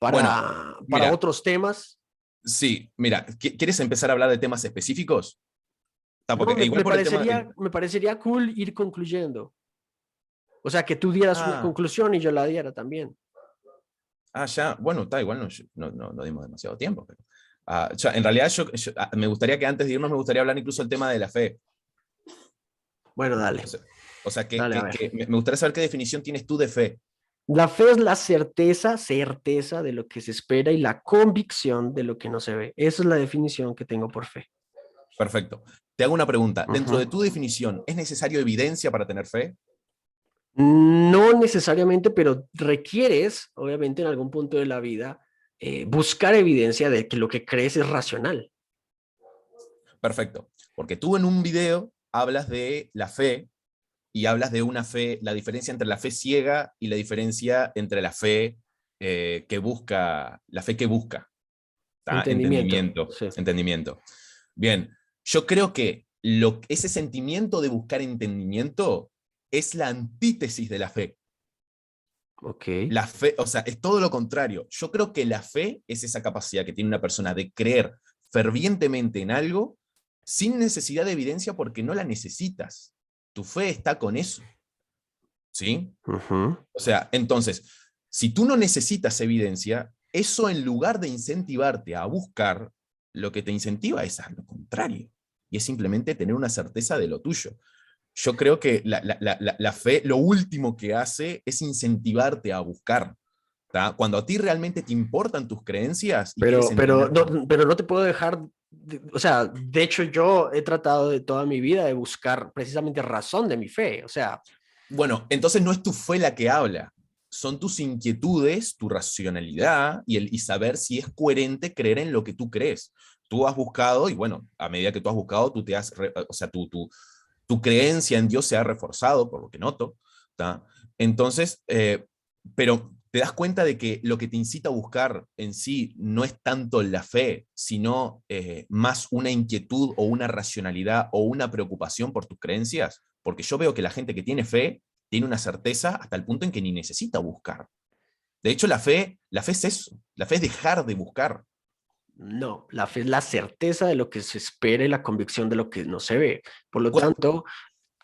Bueno, para mira, otros temas. sí, mira, ¿quieres empezar a hablar de temas específicos? No, Porque igual por el tema. me parecería cool ir concluyendo. O sea, que tú dieras una Ah, conclusión y yo la diera también. ya, bueno, está igual, no dimos demasiado tiempo. Pero, ya, en realidad, me gustaría que antes de irnos, me gustaría hablar incluso del tema de la fe. Bueno, O dale, sea, o sea, dale, a ver. me gustaría saber qué definición tienes tú de fe. La fe es la certeza de lo que se espera y la convicción de lo que no se ve. Esa es la definición que tengo por fe. Perfecto. Te hago una pregunta. Dentro Ujú. de tu definición, ¿es necesario evidencia para tener fe? No necesariamente, pero requieres, obviamente, en algún punto de la vida, buscar evidencia de que lo que crees es racional. Perfecto. Porque tú en un video hablas de la fe y hablas de una fe, la diferencia entre la fe ciega y la diferencia entre la fe que busca, la fe que busca. ¿Tá? Entendimiento, Entendimiento, sí. entendimiento. Bien, yo creo que ese sentimiento de buscar entendimiento es la antítesis de la fe. Ok. La fe, o sea, es todo lo contrario. Yo creo que la fe es esa capacidad que tiene una persona de creer fervientemente en algo sin necesidad de evidencia porque no la necesitas. Tu fe está con eso, ¿sí? Ujú. O sea, entonces, si tú no necesitas evidencia, eso en lugar de incentivarte a buscar, lo que te incentiva es a lo contrario. Y es simplemente tener una certeza de lo tuyo. Yo creo que la fe lo último que hace es incentivarte a buscar. ¿tá? Cuando a ti realmente te importan tus creencias y quieres entender... Pero no te puedo dejar, o sea, de hecho yo he tratado de toda mi vida de buscar precisamente razón de mi fe, o sea. Bueno, entonces no es tu fe la que habla, son tus inquietudes, tu racionalidad y saber si es coherente creer en lo que tú crees. Tú has buscado, y bueno, a medida que tú has buscado, tú te has, o sea, tu creencia en Dios se ha reforzado, por lo que noto, ¿tá? Entonces, pero te das cuenta de que lo que te incita a buscar en sí no es tanto la fe, sino más una inquietud o una racionalidad o una preocupación por tus creencias, porque yo veo que la gente que tiene fe tiene una certeza hasta el punto en que ni necesita buscar. De hecho, la fe es eso, la fe es dejar de buscar. No, la fe es la certeza de lo que se espera y la convicción de lo que no se ve. Por lo tanto,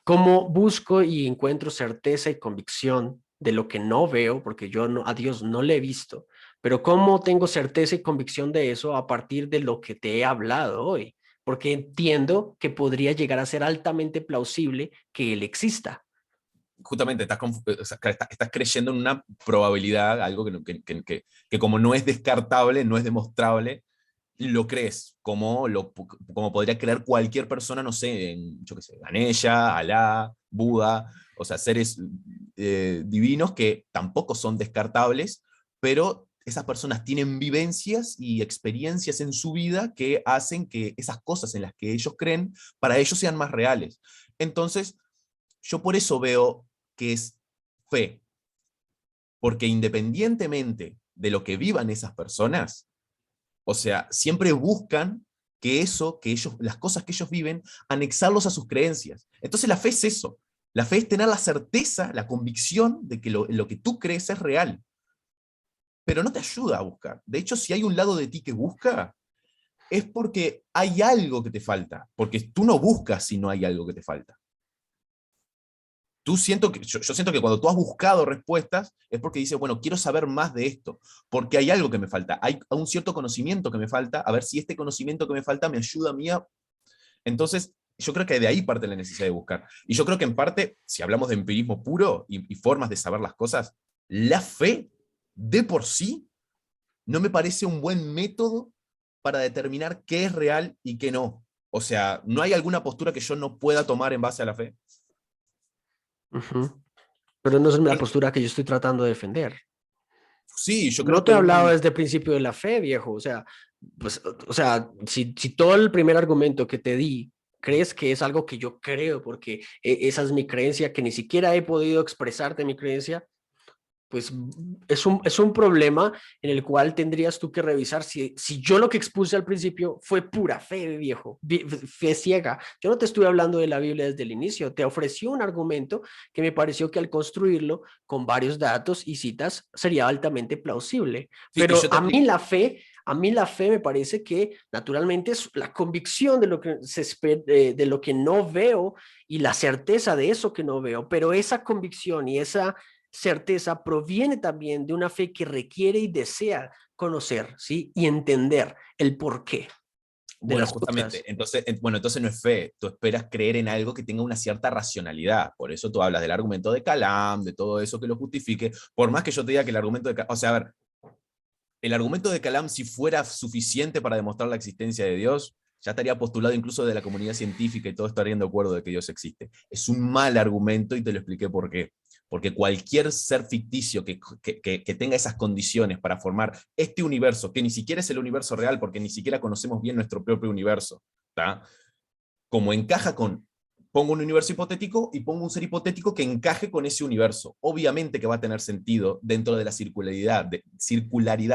¿cómo busco y encuentro certeza y convicción de lo que no veo? Porque yo no, a Dios no le he visto, pero ¿cómo tengo certeza y convicción de eso a partir de lo que te he hablado hoy? Porque entiendo que podría llegar a ser altamente plausible que Él exista. Justamente o sea, estás creyendo en una probabilidad, algo que como no es descartable, no es demostrable, lo crees, como podría creer cualquier persona, no sé, yo qué sé, Ganesha, Alá, Buda, o sea, seres divinos que tampoco son descartables, pero esas personas tienen vivencias y experiencias en su vida que hacen que esas cosas en las que ellos creen, para ellos sean más reales. Entonces, yo por eso veo que es fe, porque independientemente de lo que vivan esas personas, o sea, siempre buscan que eso, que ellos, las cosas que ellos viven, anexarlos a sus creencias. Entonces la fe es eso. La fe es tener la certeza, la convicción de que lo que tú crees es real. Pero no te ayuda a buscar. De hecho, si hay un lado de ti que busca, es porque hay algo que te falta. Porque tú no buscas si no hay algo que te falta. Yo siento que cuando tú has buscado respuestas es porque dices, bueno, quiero saber más de esto, porque hay algo que me falta, hay un cierto conocimiento que me falta, a ver si este conocimiento que me falta me ayuda a mí a... Entonces, yo creo que de ahí parte la necesidad de buscar. Y yo creo que en parte, si hablamos de empirismo puro y formas de saber las cosas, la fe de por sí no me parece un buen método para determinar qué es real y qué no. O sea, ¿no hay alguna postura que yo no pueda tomar en base a la fe? Ujú. Pero no es la Pero, postura que yo estoy tratando de defender. sí, yo No creo te que he hablado un... desde el principio de la fe, viejo. O sea, pues, o sea, si todo el primer argumento que te di crees que es algo que yo creo, porque esa es mi creencia, que ni siquiera he podido expresarte mi creencia, pues es un problema en el cual tendrías tú que revisar si yo lo que expuse al principio fue pura fe, viejo, fe ciega. Yo no te estuve hablando de la Biblia desde el inicio, te ofrecí un argumento que me pareció que al construirlo con varios datos y citas sería altamente plausible, Sí, y pero yo te explico. a mí la fe me parece que naturalmente es la convicción de lo que se espera, de lo que no veo y la certeza de eso que no veo, pero esa convicción y esa certeza proviene también de una fe que requiere y desea conocer, ¿sí? Y entender el porqué de Bueno, las justamente, cosas. entonces, bueno, entonces no es fe, tú esperas creer en algo que tenga una cierta racionalidad, por eso tú hablas del argumento de Calam, de todo eso que lo justifique, por más que yo te diga que el argumento de Calam, o sea, a ver, el argumento de Calam, si fuera suficiente para demostrar la existencia de Dios, ya estaría postulado incluso de la comunidad científica y todos estarían de acuerdo de que Dios existe. Es un mal argumento y te lo expliqué por qué. Porque cualquier ser ficticio que tenga esas condiciones para formar este universo, que ni siquiera es el universo real, porque ni siquiera conocemos bien nuestro propio universo, ¿tá? Como encaja con, pongo un universo hipotético y pongo un ser hipotético que encaje con ese universo. Obviamente que va a tener sentido dentro de la circularidad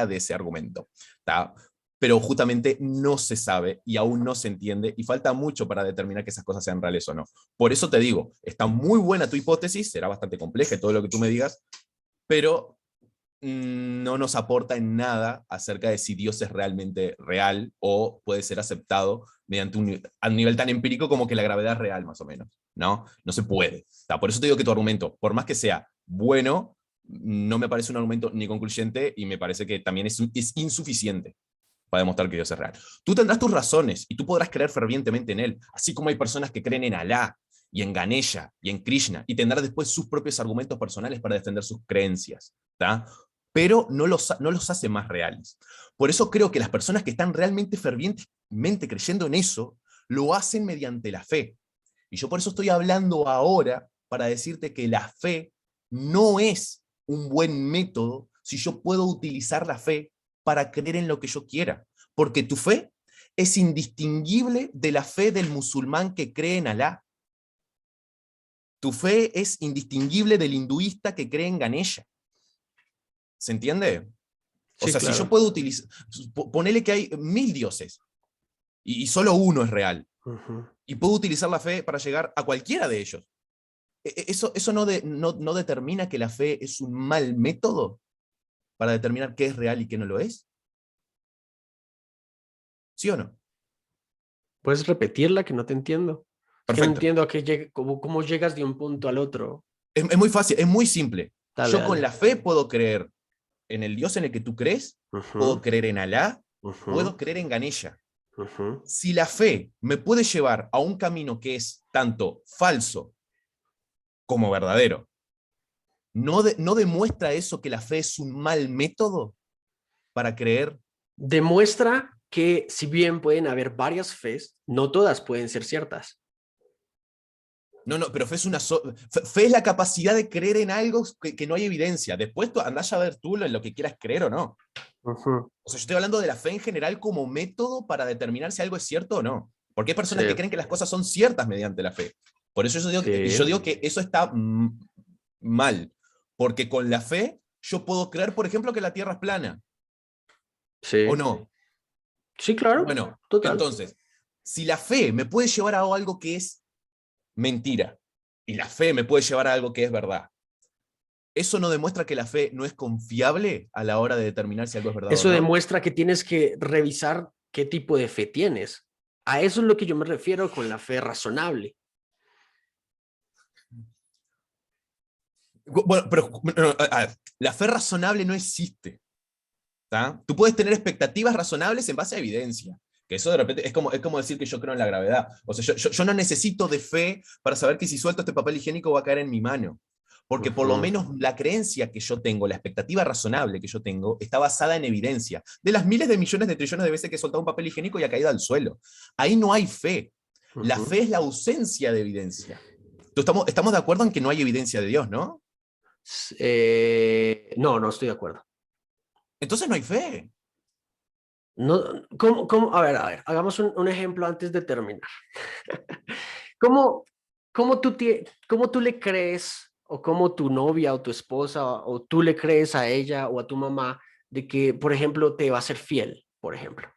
de ese argumento, ¿tá? Pero justamente no se sabe y aún no se entiende y falta mucho para determinar que esas cosas sean reales o no. Por eso te digo, está muy buena tu hipótesis, será bastante compleja y todo lo que tú me digas, pero no nos aporta en nada acerca de si Dios es realmente real o puede ser aceptado mediante a un nivel tan empírico como que la gravedad es real, más o menos. No, no se puede. Por eso te digo que tu argumento, por más que sea bueno, no me parece un argumento ni concluyente y me parece que también es insuficiente para demostrar que Dios es real. Tú tendrás tus razones y tú podrás creer fervientemente en Él, así como hay personas que creen en Alá y en Ganesha y en Krishna y tendrán después sus propios argumentos personales para defender sus creencias. ¿Tá? pero no los hace más reales. Por eso creo que las personas que están realmente fervientemente creyendo en eso, lo hacen mediante la fe. Y yo por eso estoy hablando ahora para decirte que la fe no es un buen método si yo puedo utilizar la fe para creer en lo que yo quiera. Porque tu fe es indistinguible de la fe del musulmán que cree en Alá. Tu fe es indistinguible del hinduista que cree en Ganesha. ¿Se entiende? O Sí, sea, si yo claro. puedo utilizar, ponele que hay 1000 dioses y solo uno es real, Ujú. y puedo utilizar la fe para llegar a cualquiera de ellos. Eso no determina que la fe es un mal método para determinar qué es real y qué no lo es. ¿Sí o no? ¿Puedes repetirla que no te entiendo? Es que no Perfecto. entiendo a qué cómo llegas de un punto al otro. Es muy fácil, es muy simple. Dale, Yo con dale. la fe puedo creer en el Dios en el que tú crees, puedo Ujú, creer en Alá, puedo ujú, creer en Ganesha. ujú. Si la fe me puede llevar a un camino que es tanto falso como verdadero, ¿no demuestra eso que la fe es un mal método para creer? Demuestra que si bien pueden haber varias fes, no todas pueden ser ciertas. No, pero fe es, fe es la capacidad de creer en algo que no hay evidencia. Después tú andás a ver tú en lo que quieras creer o no. Ujú. O sea, yo estoy hablando de la fe en general como método para determinar si algo es cierto o no. Porque hay Sí, personas que creen que las cosas son ciertas mediante la fe. Por eso sí, yo digo que eso está mal. Porque con la fe yo puedo creer, por ejemplo, que la Tierra es plana. ¿O sí. no? Sí, claro, Bueno, total. entonces, si la fe me puede llevar a algo que es mentira y la fe me puede llevar a algo que es verdad, ¿eso no demuestra que la fe no es confiable a la hora de determinar si algo es verdad o Eso no? demuestra que tienes que revisar qué tipo de fe tienes. A eso es lo que yo me refiero con la fe razonable. Bueno, pero a ver, la fe razonable no existe. ¿Tá? Tú puedes tener expectativas razonables en base a evidencia. Que eso de repente es como decir que yo creo en la gravedad. O sea, yo no necesito de fe para saber que si suelto este papel higiénico va a caer en mi mano. Porque por lo Ujú. menos la creencia que yo tengo, la expectativa razonable que yo tengo, está basada en evidencia. De las miles de millones de trillones de veces que he soltado un papel higiénico y ha caído al suelo. Ahí no hay fe. La Ujú. fe es la ausencia de evidencia. Estamos de acuerdo en que no hay evidencia de Dios, ¿no? No, no estoy de acuerdo. Entonces no hay fe. No, a ver, hagamos un ejemplo antes de terminar. ¿Cómo, cómo tú le crees o cómo tu novia o tu esposa o tú le crees a ella o a tu mamá de que, por ejemplo, te va a ser fiel, por ejemplo?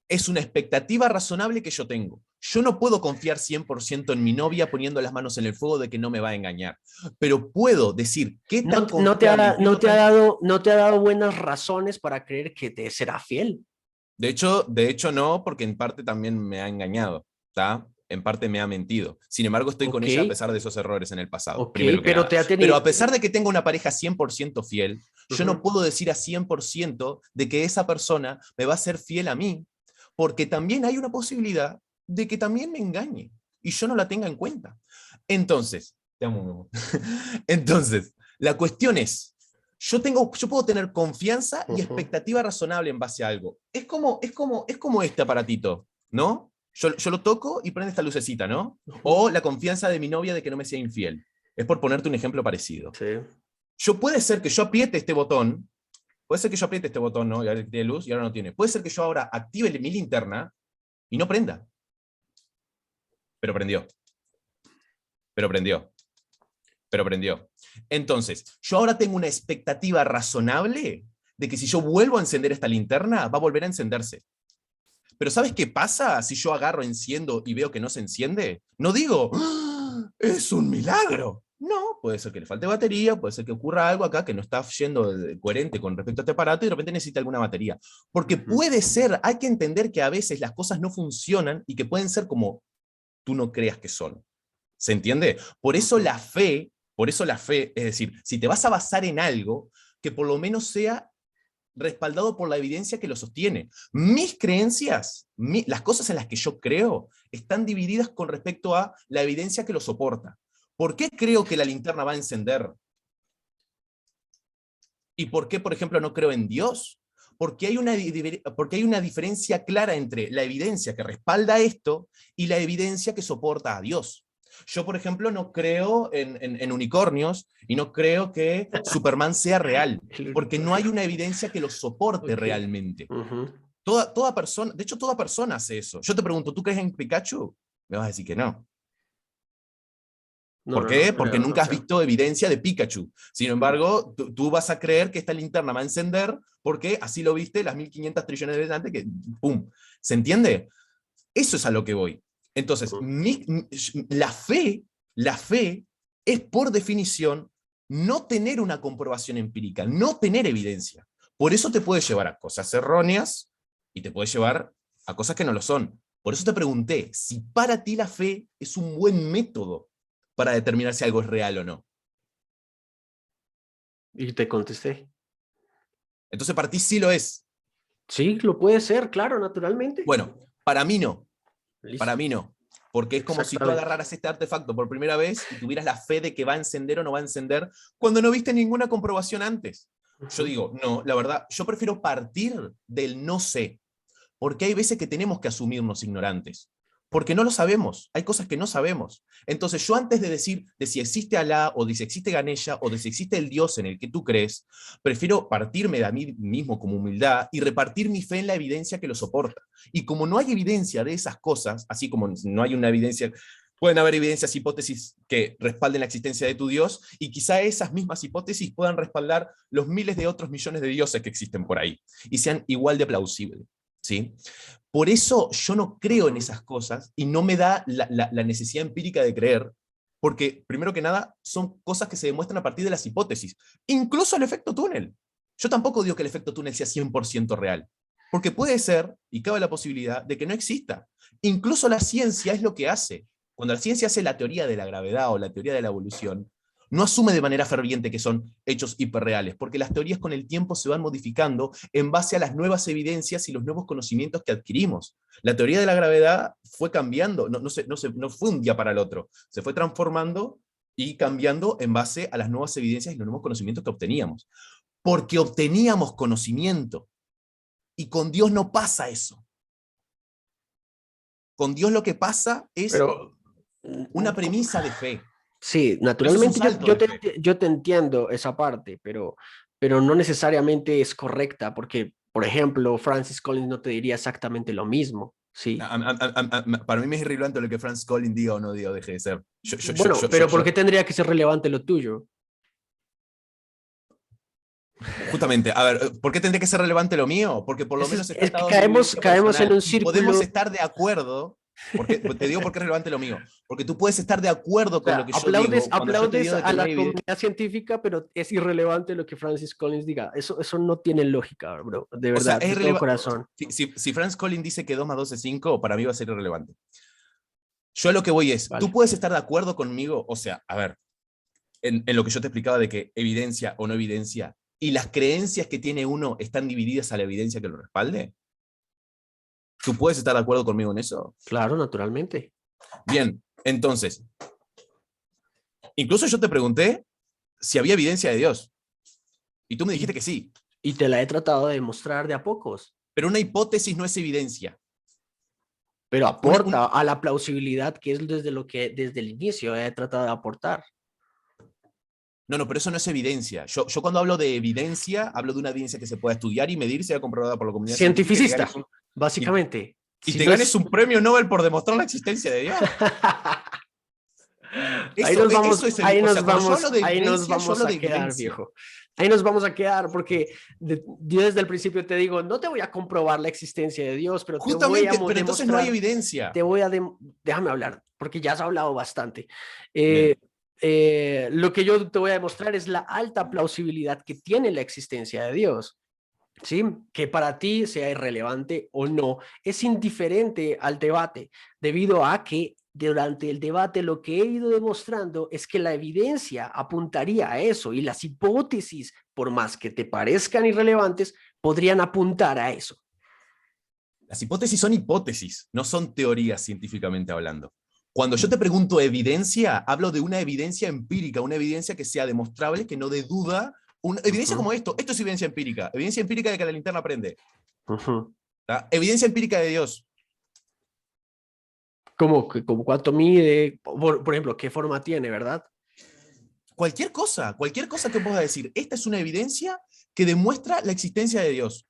Es una expectativa razonable que yo tengo. Yo no puedo confiar 100% en mi novia poniendo las manos en el fuego de que no me va a engañar, pero puedo decir qué tan confiable y qué no tan... No te ha dado buenas razones para creer que te será fiel. De hecho no, porque en parte también me ha engañado, ¿tá? En parte me ha mentido. Sin embargo, estoy con Ok, ella a pesar de esos errores en el pasado, ok, primero que pero nada. te ha Pero tenido... a pesar de que tengo una pareja 100% fiel, yo no Ujú, puedo decir a 100% de que esa persona me va a ser fiel a mí, porque también hay una posibilidad de que también me engañe y yo no la tenga en cuenta. Entonces, te amo, mi amor. Entonces, la cuestión es, yo puedo tener confianza y ujú, expectativa razonable en base a algo. Es como este aparatito, ¿no? Yo lo toco y prende esta lucecita, ¿no? ujú. O la confianza de mi novia de que no me sea infiel. Es por ponerte un ejemplo parecido. Sí, Puede ser que yo apriete este botón, puede ser que yo apriete este botón, ¿no? Y ahora tiene luz y ahora no tiene. Puede ser que yo ahora active mi linterna y no prenda, pero prendió, pero prendió, pero prendió. Entonces, yo ahora tengo una expectativa razonable de que si yo vuelvo a encender esta linterna, va a volver a encenderse. Pero ¿sabes qué pasa si yo agarro, enciendo y veo que no se enciende? No digo, ¡ah! Es un milagro. No, puede ser que le falte batería, puede ser que ocurra algo acá que no está yendo coherente con respecto a este aparato y de repente necesita alguna batería. Porque ujú. puede ser, hay que entender que a veces las cosas no funcionan y que pueden ser como tú no creas que son. ¿Se entiende? Ujú. Por eso la fe, es decir, si te vas a basar en algo, que por lo menos sea respaldado por la evidencia que lo sostiene. Mis creencias, las cosas en las que yo creo, están divididas con respecto a la evidencia que lo soporta. ¿Por qué creo que la linterna va a encender? ¿Y por qué, por ejemplo, no creo en Dios? Porque porque hay una diferencia clara entre la evidencia que respalda esto y la evidencia que soporta a Dios. Yo, por ejemplo, no creo en unicornios y no creo que Superman sea real, porque no hay una evidencia que lo soporte Ok. realmente. Ujú. Toda persona, de hecho, toda persona hace eso. Yo te pregunto, ¿tú crees en Pikachu? Me vas a decir que no. No, ¿Por no, no qué? Porque creo, no nunca has creo. visto evidencia de Pikachu. Sin embargo, tú vas a creer que esta linterna va a encender porque así lo viste las 1500 trillones de veces antes que ¡pum! ¿Se entiende? Eso es a lo que voy. Entonces, Ujú. la fe es por definición no tener una comprobación empírica, no tener evidencia. Por eso te puede llevar a cosas erróneas y te puede llevar a cosas que no lo son. Por eso te pregunté si para ti la fe es un buen método para determinar si algo es real o no. Y te contesté. Entonces, para ti sí lo es. Sí, lo puede ser, claro, naturalmente. Bueno, para mí no. Para Listo. mí no. Porque es como si tú Exactamente. agarraras este artefacto por primera vez y tuvieras la fe de que va a encender o no va a encender cuando no viste ninguna comprobación antes. Yo Ujú. digo, no, la verdad, yo prefiero partir del no sé, porque hay veces que tenemos que asumirnos ignorantes, porque no lo sabemos, hay cosas que no sabemos. Entonces yo antes de decir de si existe Alá, o de si existe Ganesha, o de si existe el Dios en el que tú crees, prefiero partirme de a mí mismo como humildad y repartir mi fe en la evidencia que lo soporta. Y como no hay evidencia de esas cosas, así como no hay una evidencia, pueden haber evidencias, hipótesis que respalden la existencia de tu Dios, y quizá esas mismas hipótesis puedan respaldar los miles de otros millones de dioses que existen por ahí, y sean igual de plausibles. ¿Sí? Por eso yo no creo en Ujú. esas cosas y no me da la necesidad empírica de creer, porque primero que nada son cosas que se demuestran a partir de las hipótesis, incluso el efecto túnel. Yo tampoco digo que el efecto túnel sea 100% real, porque puede ser, y cabe la posibilidad, de que no exista. Incluso la ciencia es lo que hace. Cuando la ciencia hace la teoría de la gravedad o la teoría de la evolución, no asume de manera ferviente que son hechos hiperreales, porque las teorías con el tiempo se van modificando en base a las nuevas evidencias y los nuevos conocimientos que adquirimos. La teoría de la gravedad fue cambiando, no fue un día para el otro, se fue transformando y cambiando en base a las nuevas evidencias y los nuevos conocimientos que obteníamos. Porque obteníamos conocimiento. Y con Dios no pasa eso. Con Dios lo que pasa es Pero una premisa de fe. sí, Eso es un naturalmente salto de fe. yo te entiendo esa parte, pero no necesariamente es correcta, porque, por ejemplo, Francis Collins no te diría exactamente lo mismo, ¿sí? Para mí me es irrelevante lo que Franz Collins diga o no diga o deje de ser. Bueno, pero ¿por qué tendría que ser relevante lo tuyo? Justamente, a ver, ¿por qué tendría que ser relevante lo mío? Porque por lo menos está Es que atado a mi vivencia caemos en personal un y podemos círculo. estar de acuerdo, porque te digo por qué es relevante lo mío, porque tú puedes estar de acuerdo O con sea, lo que yo digo cuando yo te aplaudes digo de a que no la hay evidencia. comunidad científica, pero es irrelevante lo que Francis Collins diga. Eso no tiene lógica, bro. De O sea, verdad, es de todo irrelevante. corazón. Si Franz Collins dice que 2 más 2 es 5, para mí va a ser irrelevante. Yo a lo que voy es, tú Vale. puedes estar de acuerdo conmigo, o sea, a ver, en lo que yo te explicaba de que evidencia o no evidencia, y las creencias que tiene uno están divididas a la evidencia que lo respalde. ¿Tú puedes estar de acuerdo conmigo en eso? Claro, naturalmente. Bien, entonces, incluso yo te pregunté si había evidencia de Dios, y tú me dijiste Y, que sí, y te la he tratado de demostrar de a pocos, pero una hipótesis no es evidencia. pero Una, aporta a la plausibilidad que es desde lo que desde el inicio he tratado de aportar. no, pero eso no es evidencia. Yo cuando hablo de evidencia, hablo de una evidencia que se pueda estudiar y medir, sea comprobada por la comunidad científica Cientificista, y, básicamente. y Si te no ganes es... un premio Nobel por demostrar la existencia de Dios. Eso es o sea, cuando yo hablo de ahí nos evidencia, yo vamos hablo a de quedar, evidencia. viejo. Ahí nos vamos a quedar porque yo desde el principio te digo, no te voy a comprobar la existencia de Dios, pero te voy a Justamente, pero entonces no hay demostrar, evidencia. te voy a, déjame hablar, porque ya has hablado bastante. Eh, Bien. lo que yo te voy a demostrar es la alta plausibilidad que tiene la existencia de Dios. ¿Sí? Que para ti sea irrelevante o no, es indiferente al debate, debido a que durante el debate lo que he ido demostrando es que la evidencia apuntaría a eso y las hipótesis, por más que te parezcan irrelevantes, podrían apuntar a eso. Las hipótesis son hipótesis, no son teorías científicamente hablando. Cuando yo te pregunto evidencia, hablo de una evidencia empírica, una evidencia que sea demostrable, que no dé duda Una evidencia Ujú, como esto es evidencia empírica de que la linterna prende. ujú. ¿Tá? Evidencia empírica de Dios. Como cuánto mide, por ejemplo, qué forma tiene, ¿verdad? Cualquier cosa que puedas decir, esta es una evidencia que demuestra la existencia de Dios.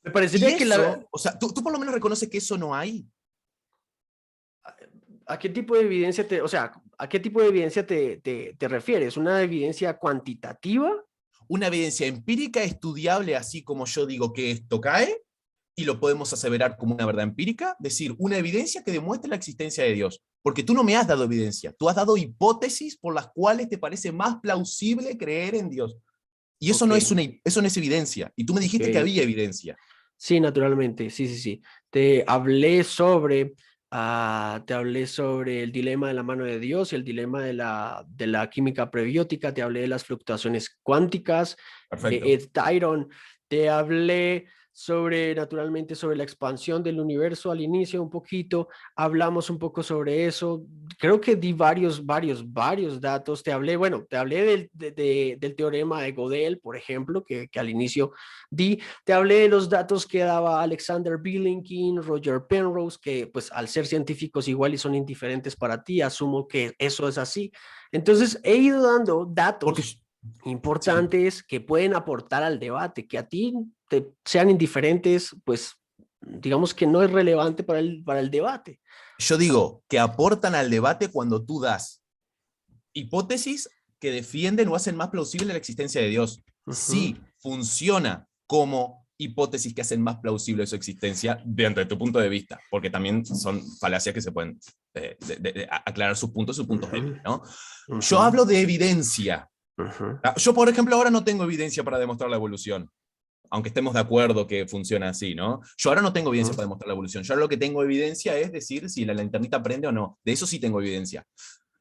Me Y parecería que eso, o sea, tú por lo menos reconoces que eso no hay. ¿a qué tipo de evidencia o sea, a qué tipo de evidencia te refieres? ¿Una evidencia cuantitativa? Una evidencia empírica estudiable, así como yo digo que esto cae, y lo podemos aseverar como una verdad empírica, decir, una evidencia que demuestre la existencia de Dios. Porque tú no me has dado evidencia, tú has dado hipótesis por las cuales te parece más plausible creer en Dios. Y Ok, eso no es evidencia. Y tú me dijiste que ok. había evidencia. Sí, naturalmente, sí, sí, sí. Te hablé sobre, te hablé sobre el dilema de la mano de Dios y el dilema de la química prebiótica, te hablé de las fluctuaciones cuánticas, de Perfecto. Ed Tyron, te hablé sobre, naturalmente, sobre la expansión del universo al inicio un poquito, hablamos un poco sobre eso, creo que di varios datos, te hablé, bueno, te hablé del teorema de Gödel, por ejemplo, que al inicio di. Te hablé de los datos que daba Alexander Vilenkin, Roger Penrose, que pues al ser científicos igual y son indiferentes para ti, asumo que eso es así. Entonces he ido dando Porque, datos sí, importantes que pueden aportar al debate, que a ti te sean indiferentes, pues digamos que no es relevante para el debate. yo digo que aportan al debate cuando tú das hipótesis que defienden o hacen más plausible la existencia de Dios. Ujú. Sí, funciona como hipótesis que hacen más plausible su existencia dentro de tu punto de vista, porque también son falacias que se pueden aclarar sus puntos Ujú, débiles, ¿no? Yo ujú, hablo de evidencia. ujú, Yo, por ejemplo, ahora no tengo evidencia para demostrar la evolución, aunque estemos de acuerdo que funciona así, ¿no? Yo ahora no tengo evidencia ujú. para demostrar la evolución. Yo ahora lo que tengo evidencia es decir si la linternita prende o no. De eso sí tengo evidencia.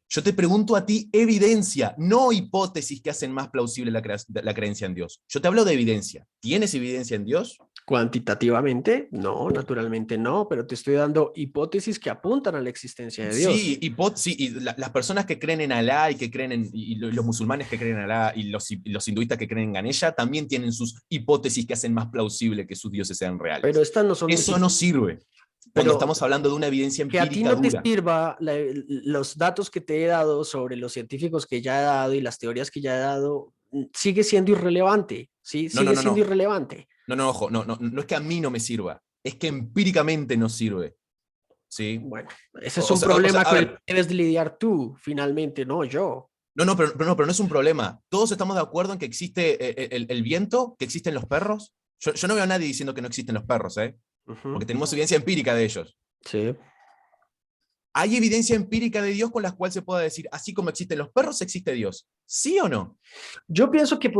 Yo te pregunto a ti evidencia, no hipótesis que hacen más plausible la creencia en Dios. Yo te hablo de evidencia. ¿Tienes evidencia en Dios? Cuantitativamente, no, naturalmente no, pero te estoy dando hipótesis que apuntan a la existencia de Sí, Dios. sí, y las personas que creen en Alá y que creen y los musulmanes que creen en Alá y los hinduistas que creen en Ganesha también tienen sus hipótesis que hacen más plausible que sus dioses sean Pero reales. estas no son mis Eso no hipótesis. sirve cuando Pero estamos hablando de una evidencia que a ti empírica no te dura. sirva los datos que te he dado sobre los científicos que ya he dado y las teorías que ya he dado, sigue siendo irrelevante, ¿sí? No, no, Sigue no, siendo no. irrelevante. No, no, ojo, no es que a mí no me sirva, es que empíricamente no sirve. ¿Sí? Bueno, ese es un O sea, problema a con el que ver, debes de lidiar tú, finalmente, no yo. pero no es un problema. Todos estamos de acuerdo en que existe el viento, que existen los perros. Yo no veo a nadie diciendo que no existen los perros, ¿eh? Ujú, Porque tenemos evidencia empírica de ellos. sí. ¿Hay evidencia empírica de Dios con la cual se pueda decir, así como existen los perros, existe Dios? ¿Sí o no? Yo pienso que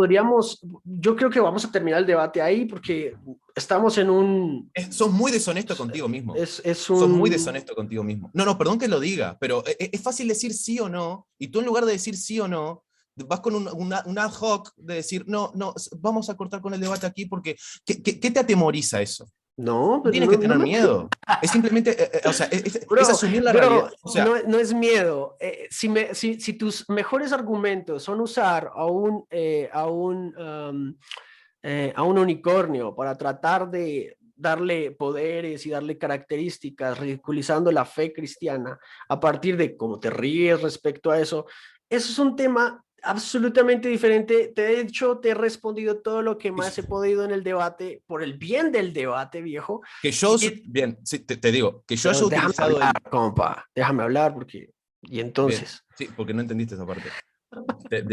yo creo que vamos a terminar el debate ahí porque estamos en Sos muy deshonesto contigo mismo. es Sos muy un, deshonesto contigo mismo. No, perdón que lo diga, pero es fácil decir sí o no, y tú en lugar de decir sí o no, vas con un ad hoc de decir, no, vamos a cortar con el debate aquí porque, ¿qué te atemoriza eso? no, No pero tienes que no tener me, miedo. Es simplemente, o sea, es bro, asumir la realidad. bro, O no, sea, no es miedo. Si tus mejores argumentos son usar a un unicornio para tratar de darle poderes y darle características, ridiculizando la fe cristiana a partir de cómo te ríes respecto a eso es un tema absolutamente diferente. De hecho, te he respondido todo lo que más he podido en el debate por el bien del debate, viejo. que yo, Y, bien, sí, te digo, que yo pero haya déjame utilizado hablar, compa, déjame hablar porque... Y bien, entonces, sí, porque no entendiste esa parte.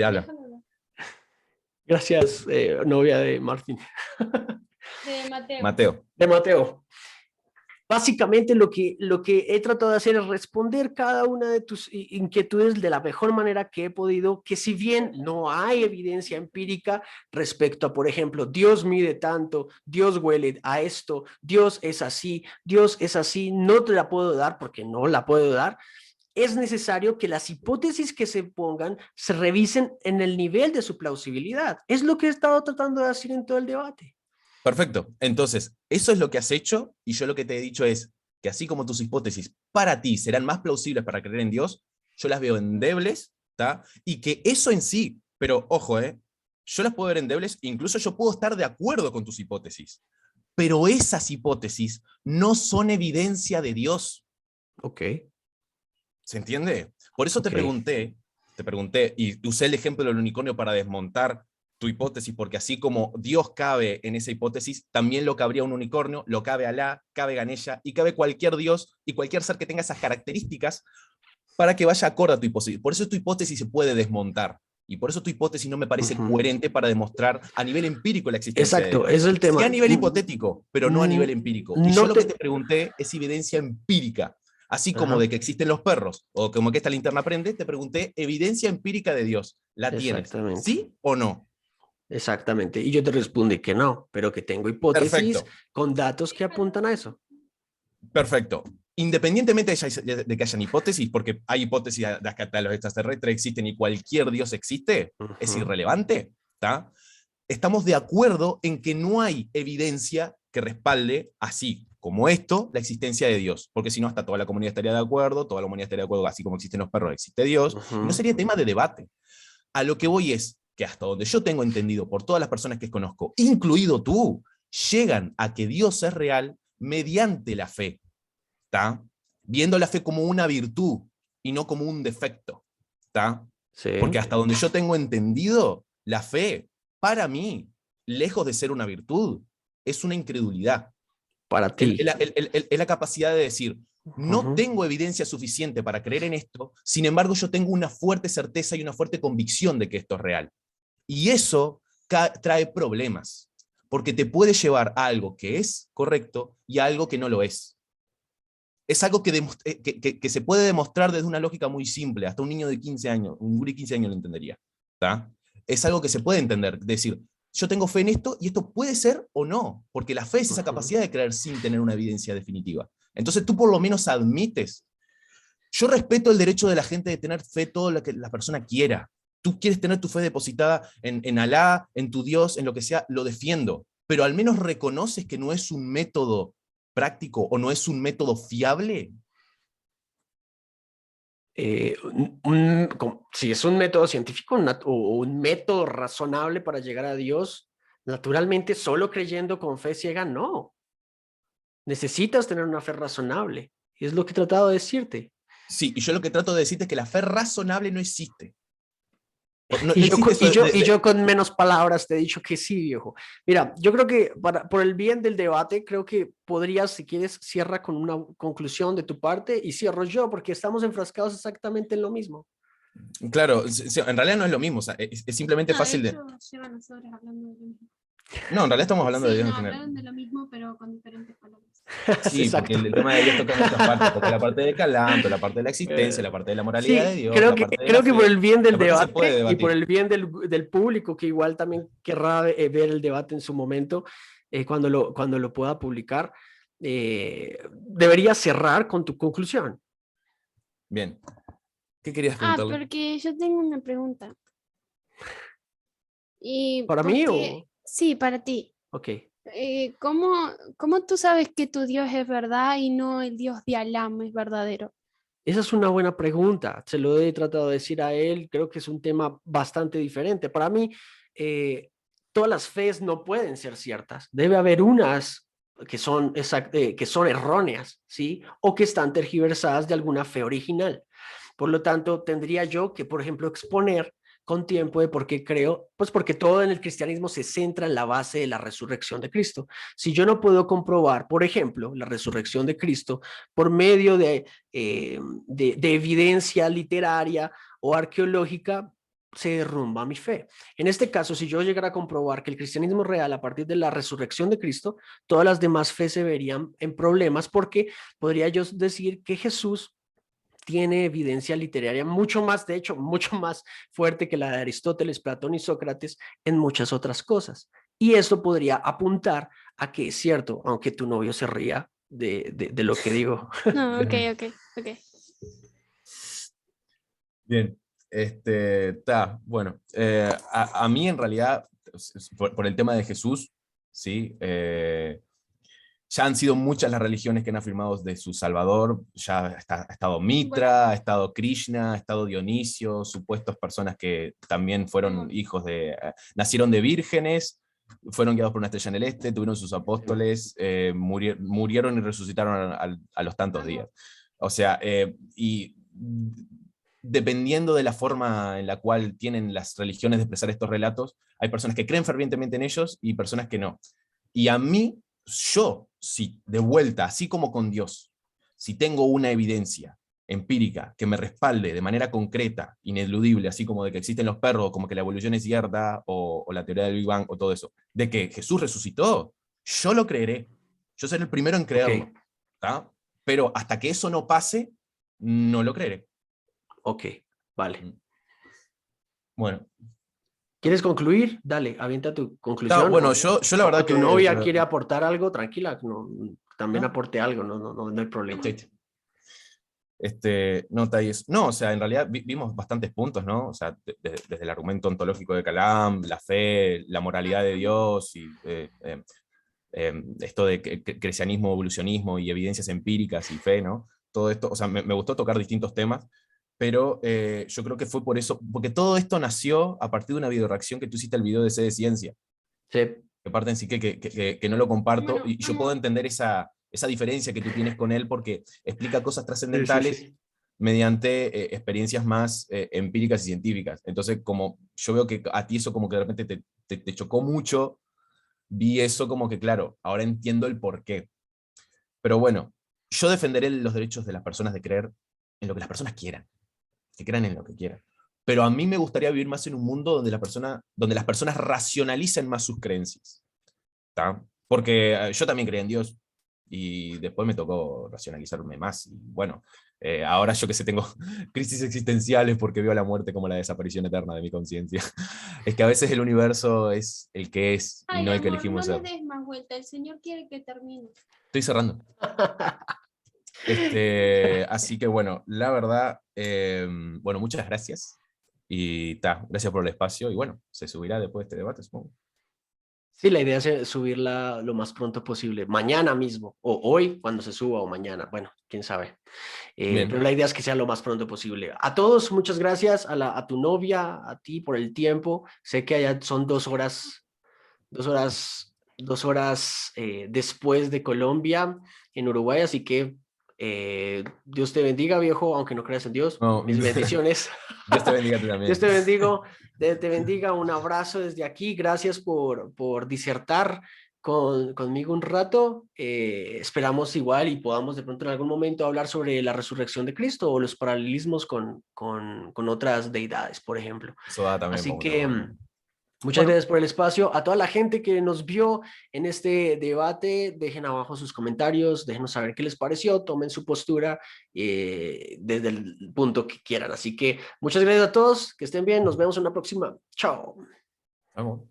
Habla. gracias, novia de Martín. Mateo. De Mateo. Básicamente lo que he tratado de hacer es responder cada una de tus inquietudes de la mejor manera que he podido, que si bien no hay evidencia empírica respecto a, por ejemplo, Dios mide tanto, Dios huele a esto, Dios es así, no te la puedo dar porque no la puedo dar, es necesario que las hipótesis que se pongan se revisen en el nivel de su plausibilidad. Es lo que he estado tratando de hacer en todo el debate. Perfecto. Entonces, eso es lo que has hecho y yo lo que te he dicho es que así como tus hipótesis para ti serán más plausibles para creer en Dios, yo las veo endebles, ¿tá? Y que eso en sí, pero ojo, yo las puedo ver endebles, incluso yo puedo estar de acuerdo con tus hipótesis, pero esas hipótesis no son evidencia de Dios. Ok, ¿Se entiende? Por eso ok. te pregunté, y usé el ejemplo del unicornio para desmontar tu hipótesis, porque así como Dios cabe en esa hipótesis, también lo cabría un unicornio, lo cabe Alá, cabe Ganesha, y cabe cualquier Dios y cualquier ser que tenga esas características para que vaya acorde a tu hipótesis. Por eso tu hipótesis se puede desmontar. Y por eso tu hipótesis no me parece Ujú. coherente para demostrar a nivel empírico la existencia de Exacto, Dios. es el Sí a tema. nivel hipotético, pero no a nivel empírico. Y yo No lo que te te... pregunté es evidencia empírica. Así como de Ajá, que existen los perros, o como que esta linterna prende, te pregunté evidencia empírica de Dios. ¿La tienes? exactamente. ¿Sí o no? Exactamente. Y yo te respondí que no, pero que tengo hipótesis Perfecto, con datos que apuntan a eso. perfecto. Independientemente de que hayan hipótesis, porque hay hipótesis de que los extraterrestres existen y cualquier Dios existe, es Ujú. irrelevante, ¿está? Estamos de acuerdo en que no hay evidencia que respalde, así como esto, la existencia de Dios. Porque si no, hasta toda la comunidad estaría de acuerdo, toda la humanidad estaría de acuerdo, así como existen los perros, existe Dios, y no Ujú. sería tema de debate. A lo que voy es que hasta donde yo tengo entendido por todas las personas que conozco, incluido tú, llegan a que Dios es real mediante la fe, ¿está? Viendo la fe como una virtud y no como un defecto, ¿está? Porque Sí, hasta donde yo tengo entendido, la fe, para mí, lejos de ser una virtud, es una incredulidad. para Es ti. es la capacidad de decir, no Ujú. tengo evidencia suficiente para creer en esto, sin embargo yo tengo una fuerte certeza y una fuerte convicción de que esto es real. Y eso trae problemas, porque te puede llevar a algo que es correcto y a algo que no lo es. Es algo que se puede demostrar desde una lógica muy simple, hasta un niño de 15 años, un guri de 15 años lo entendería. ¿Tá? Es algo que se puede entender, decir, yo tengo fe en esto y esto puede ser o no, porque la fe es esa Ujú. capacidad de creer sin tener una evidencia definitiva. Entonces tú por lo menos admites. Yo respeto el derecho de la gente de tener fe todo lo que la persona quiera. Tú quieres tener tu fe depositada en Alá, en tu Dios, en lo que sea, lo defiendo. Pero al menos reconoces que no es un método práctico o no es un método fiable. Si es un método científico o un método razonable para llegar a Dios, naturalmente solo creyendo con fe ciega, no. Necesitas tener una fe razonable. Y es lo que he tratado de decirte. Sí, y yo lo que trato de decirte es que la fe razonable no existe. No, Y no yo, existe eso y yo con menos palabras te he dicho que sí, viejo. Mira, yo creo que por el bien del debate, creo que podrías, si quieres, cierra con una conclusión de tu parte y cierro yo, porque estamos enfrascados exactamente en lo mismo. claro, en realidad no es lo mismo, o sea, es simplemente No, de fácil hecho, de... llevan las horas hablando de lo mismo. No, en realidad estamos hablando de Sí, Dios en no, general. hablaron de lo mismo, pero con diferentes palabras. Sí, porque Exacto. el tema de Dios toca muchas partes, toca la parte de Calam, toca la parte de la existencia, Eh, la parte de la moralidad de sí, Dios, la parte de la creo que por fe, el bien del la parte se puede debate y por debatir. el bien del público, que igual también querrá ver el debate en su momento, cuando lo pueda publicar, debería cerrar con tu conclusión. Bien, ¿qué querías Ah, preguntarle? porque yo tengo una pregunta. ¿Y ¿Para por mí qué? o...? Sí, para ti. Ok. ¿Cómo, cómo tú sabes que tu Dios es verdad y no el Dios de Alam es verdadero? Esa es una buena pregunta. Se lo he tratado de decir a él. Creo que es un tema bastante diferente. Para mí, eh, todas las fees no pueden ser ciertas. Debe haber unas que son erróneas, ¿sí? O que están tergiversadas de alguna fe original. Por lo tanto, tendría yo que, por ejemplo, exponer con tiempo de por qué creo, pues porque todo en el cristianismo se centra en la base de la resurrección de Cristo. Si yo no puedo comprobar, por ejemplo, la resurrección de Cristo por medio de evidencia literaria o arqueológica, se derrumba mi fe. En este caso, si yo llegara a comprobar que el cristianismo es real a partir de la resurrección de Cristo, todas las demás fe se verían en problemas porque podría yo decir que Jesús tiene evidencia literaria mucho más, de hecho, mucho más fuerte que la de Aristóteles, Platón y Sócrates en muchas otras cosas. Y esto podría apuntar a que es cierto, aunque tu novio se ría de lo que digo. No, ok, ok, ok. Bien, bueno, a mí en realidad, por el tema de Jesús, ¿sí? ya han sido muchas las religiones que han afirmado de su salvador, ya ha estado Mitra, ha estado Krishna, ha estado Dionisio, supuestas personas que también fueron hijos nacieron de vírgenes, fueron guiados por una estrella en el este, tuvieron sus apóstoles, murieron y resucitaron a los tantos días. O sea, y dependiendo de la forma en la cual tienen las religiones de expresar estos relatos, hay personas que creen fervientemente en ellos y personas que no. Y a mí, si de vuelta, así como con Dios, si tengo una evidencia empírica que me respalde de manera concreta, ineludible, así como de que existen los perros, como que la evolución es cierta, o la teoría del Big Bang, o todo eso, de que Jesús resucitó, yo lo creeré. Yo seré el primero en creerlo. ¿Tá? Pero hasta que eso no pase, no lo creeré. Ok, vale. Bueno. ¿Quieres concluir? Dale, avienta tu conclusión. No, bueno, yo la verdad que... tu novia quiere aportar algo, tranquila, no, también aporte algo, no hay problema. No, Thais, no, o sea, en realidad vimos bastantes puntos, ¿no? O sea, desde el argumento ontológico de Kalam, la fe, la moralidad de Dios, y esto de creacionismo, evolucionismo y evidencias empíricas y fe, ¿no? Todo esto, o sea, me gustó tocar distintos temas, pero yo creo que fue por eso, porque todo esto nació a partir de una videoreacción que tú hiciste al video de C de Ciencia. Sí. Que parte en sí que no lo comparto, bueno, y yo puedo entender esa diferencia que tú tienes con él, porque explica cosas trascendentales mediante experiencias más empíricas y científicas. Entonces, como yo veo que a ti eso como que de repente te chocó mucho, vi eso como que, claro, ahora entiendo el porqué. Pero bueno, yo defenderé los derechos de las personas de creer en lo que las personas quieran, que crean en lo que quieran. Pero a mí me gustaría vivir más en un mundo donde las personas racionalicen más sus creencias. ¿Tá? Porque yo también creía en Dios y después me tocó racionalizarme más. Y bueno, ahora yo que sé, tengo crisis existenciales porque veo la muerte como la desaparición eterna de mi conciencia. Es que a veces el universo es el que es y no el que elegimos ser. No le des más vuelta, el Señor quiere que termine. Estoy cerrando. Así que bueno, la verdad, bueno, muchas gracias. Y gracias por el espacio. Y bueno, se subirá después de este debate, supongo. Sí, la idea es subirla lo más pronto posible, mañana mismo, o hoy cuando se suba, o mañana, bueno, quién sabe. Pero la idea es que sea lo más pronto posible. A todos, muchas gracias, a tu novia, a ti por el tiempo. Sé que allá son 2 horas después de Colombia, en Uruguay, así que Dios te bendiga, viejo, aunque no creas en Dios. No. Mis bendiciones. Dios te bendiga a ti también. Dios te bendiga, un abrazo desde aquí, gracias por disertar conmigo un rato. Esperamos igual y podamos de pronto en algún momento hablar sobre la resurrección de Cristo o los paralelismos con otras deidades, por ejemplo. Eso da también. Así que muchas gracias por el espacio. A toda la gente que nos vio en este debate, dejen abajo sus comentarios, déjenos saber qué les pareció, tomen su postura desde el punto que quieran. Así que muchas gracias a todos, que estén bien, nos vemos en la próxima. Chao. Vamos.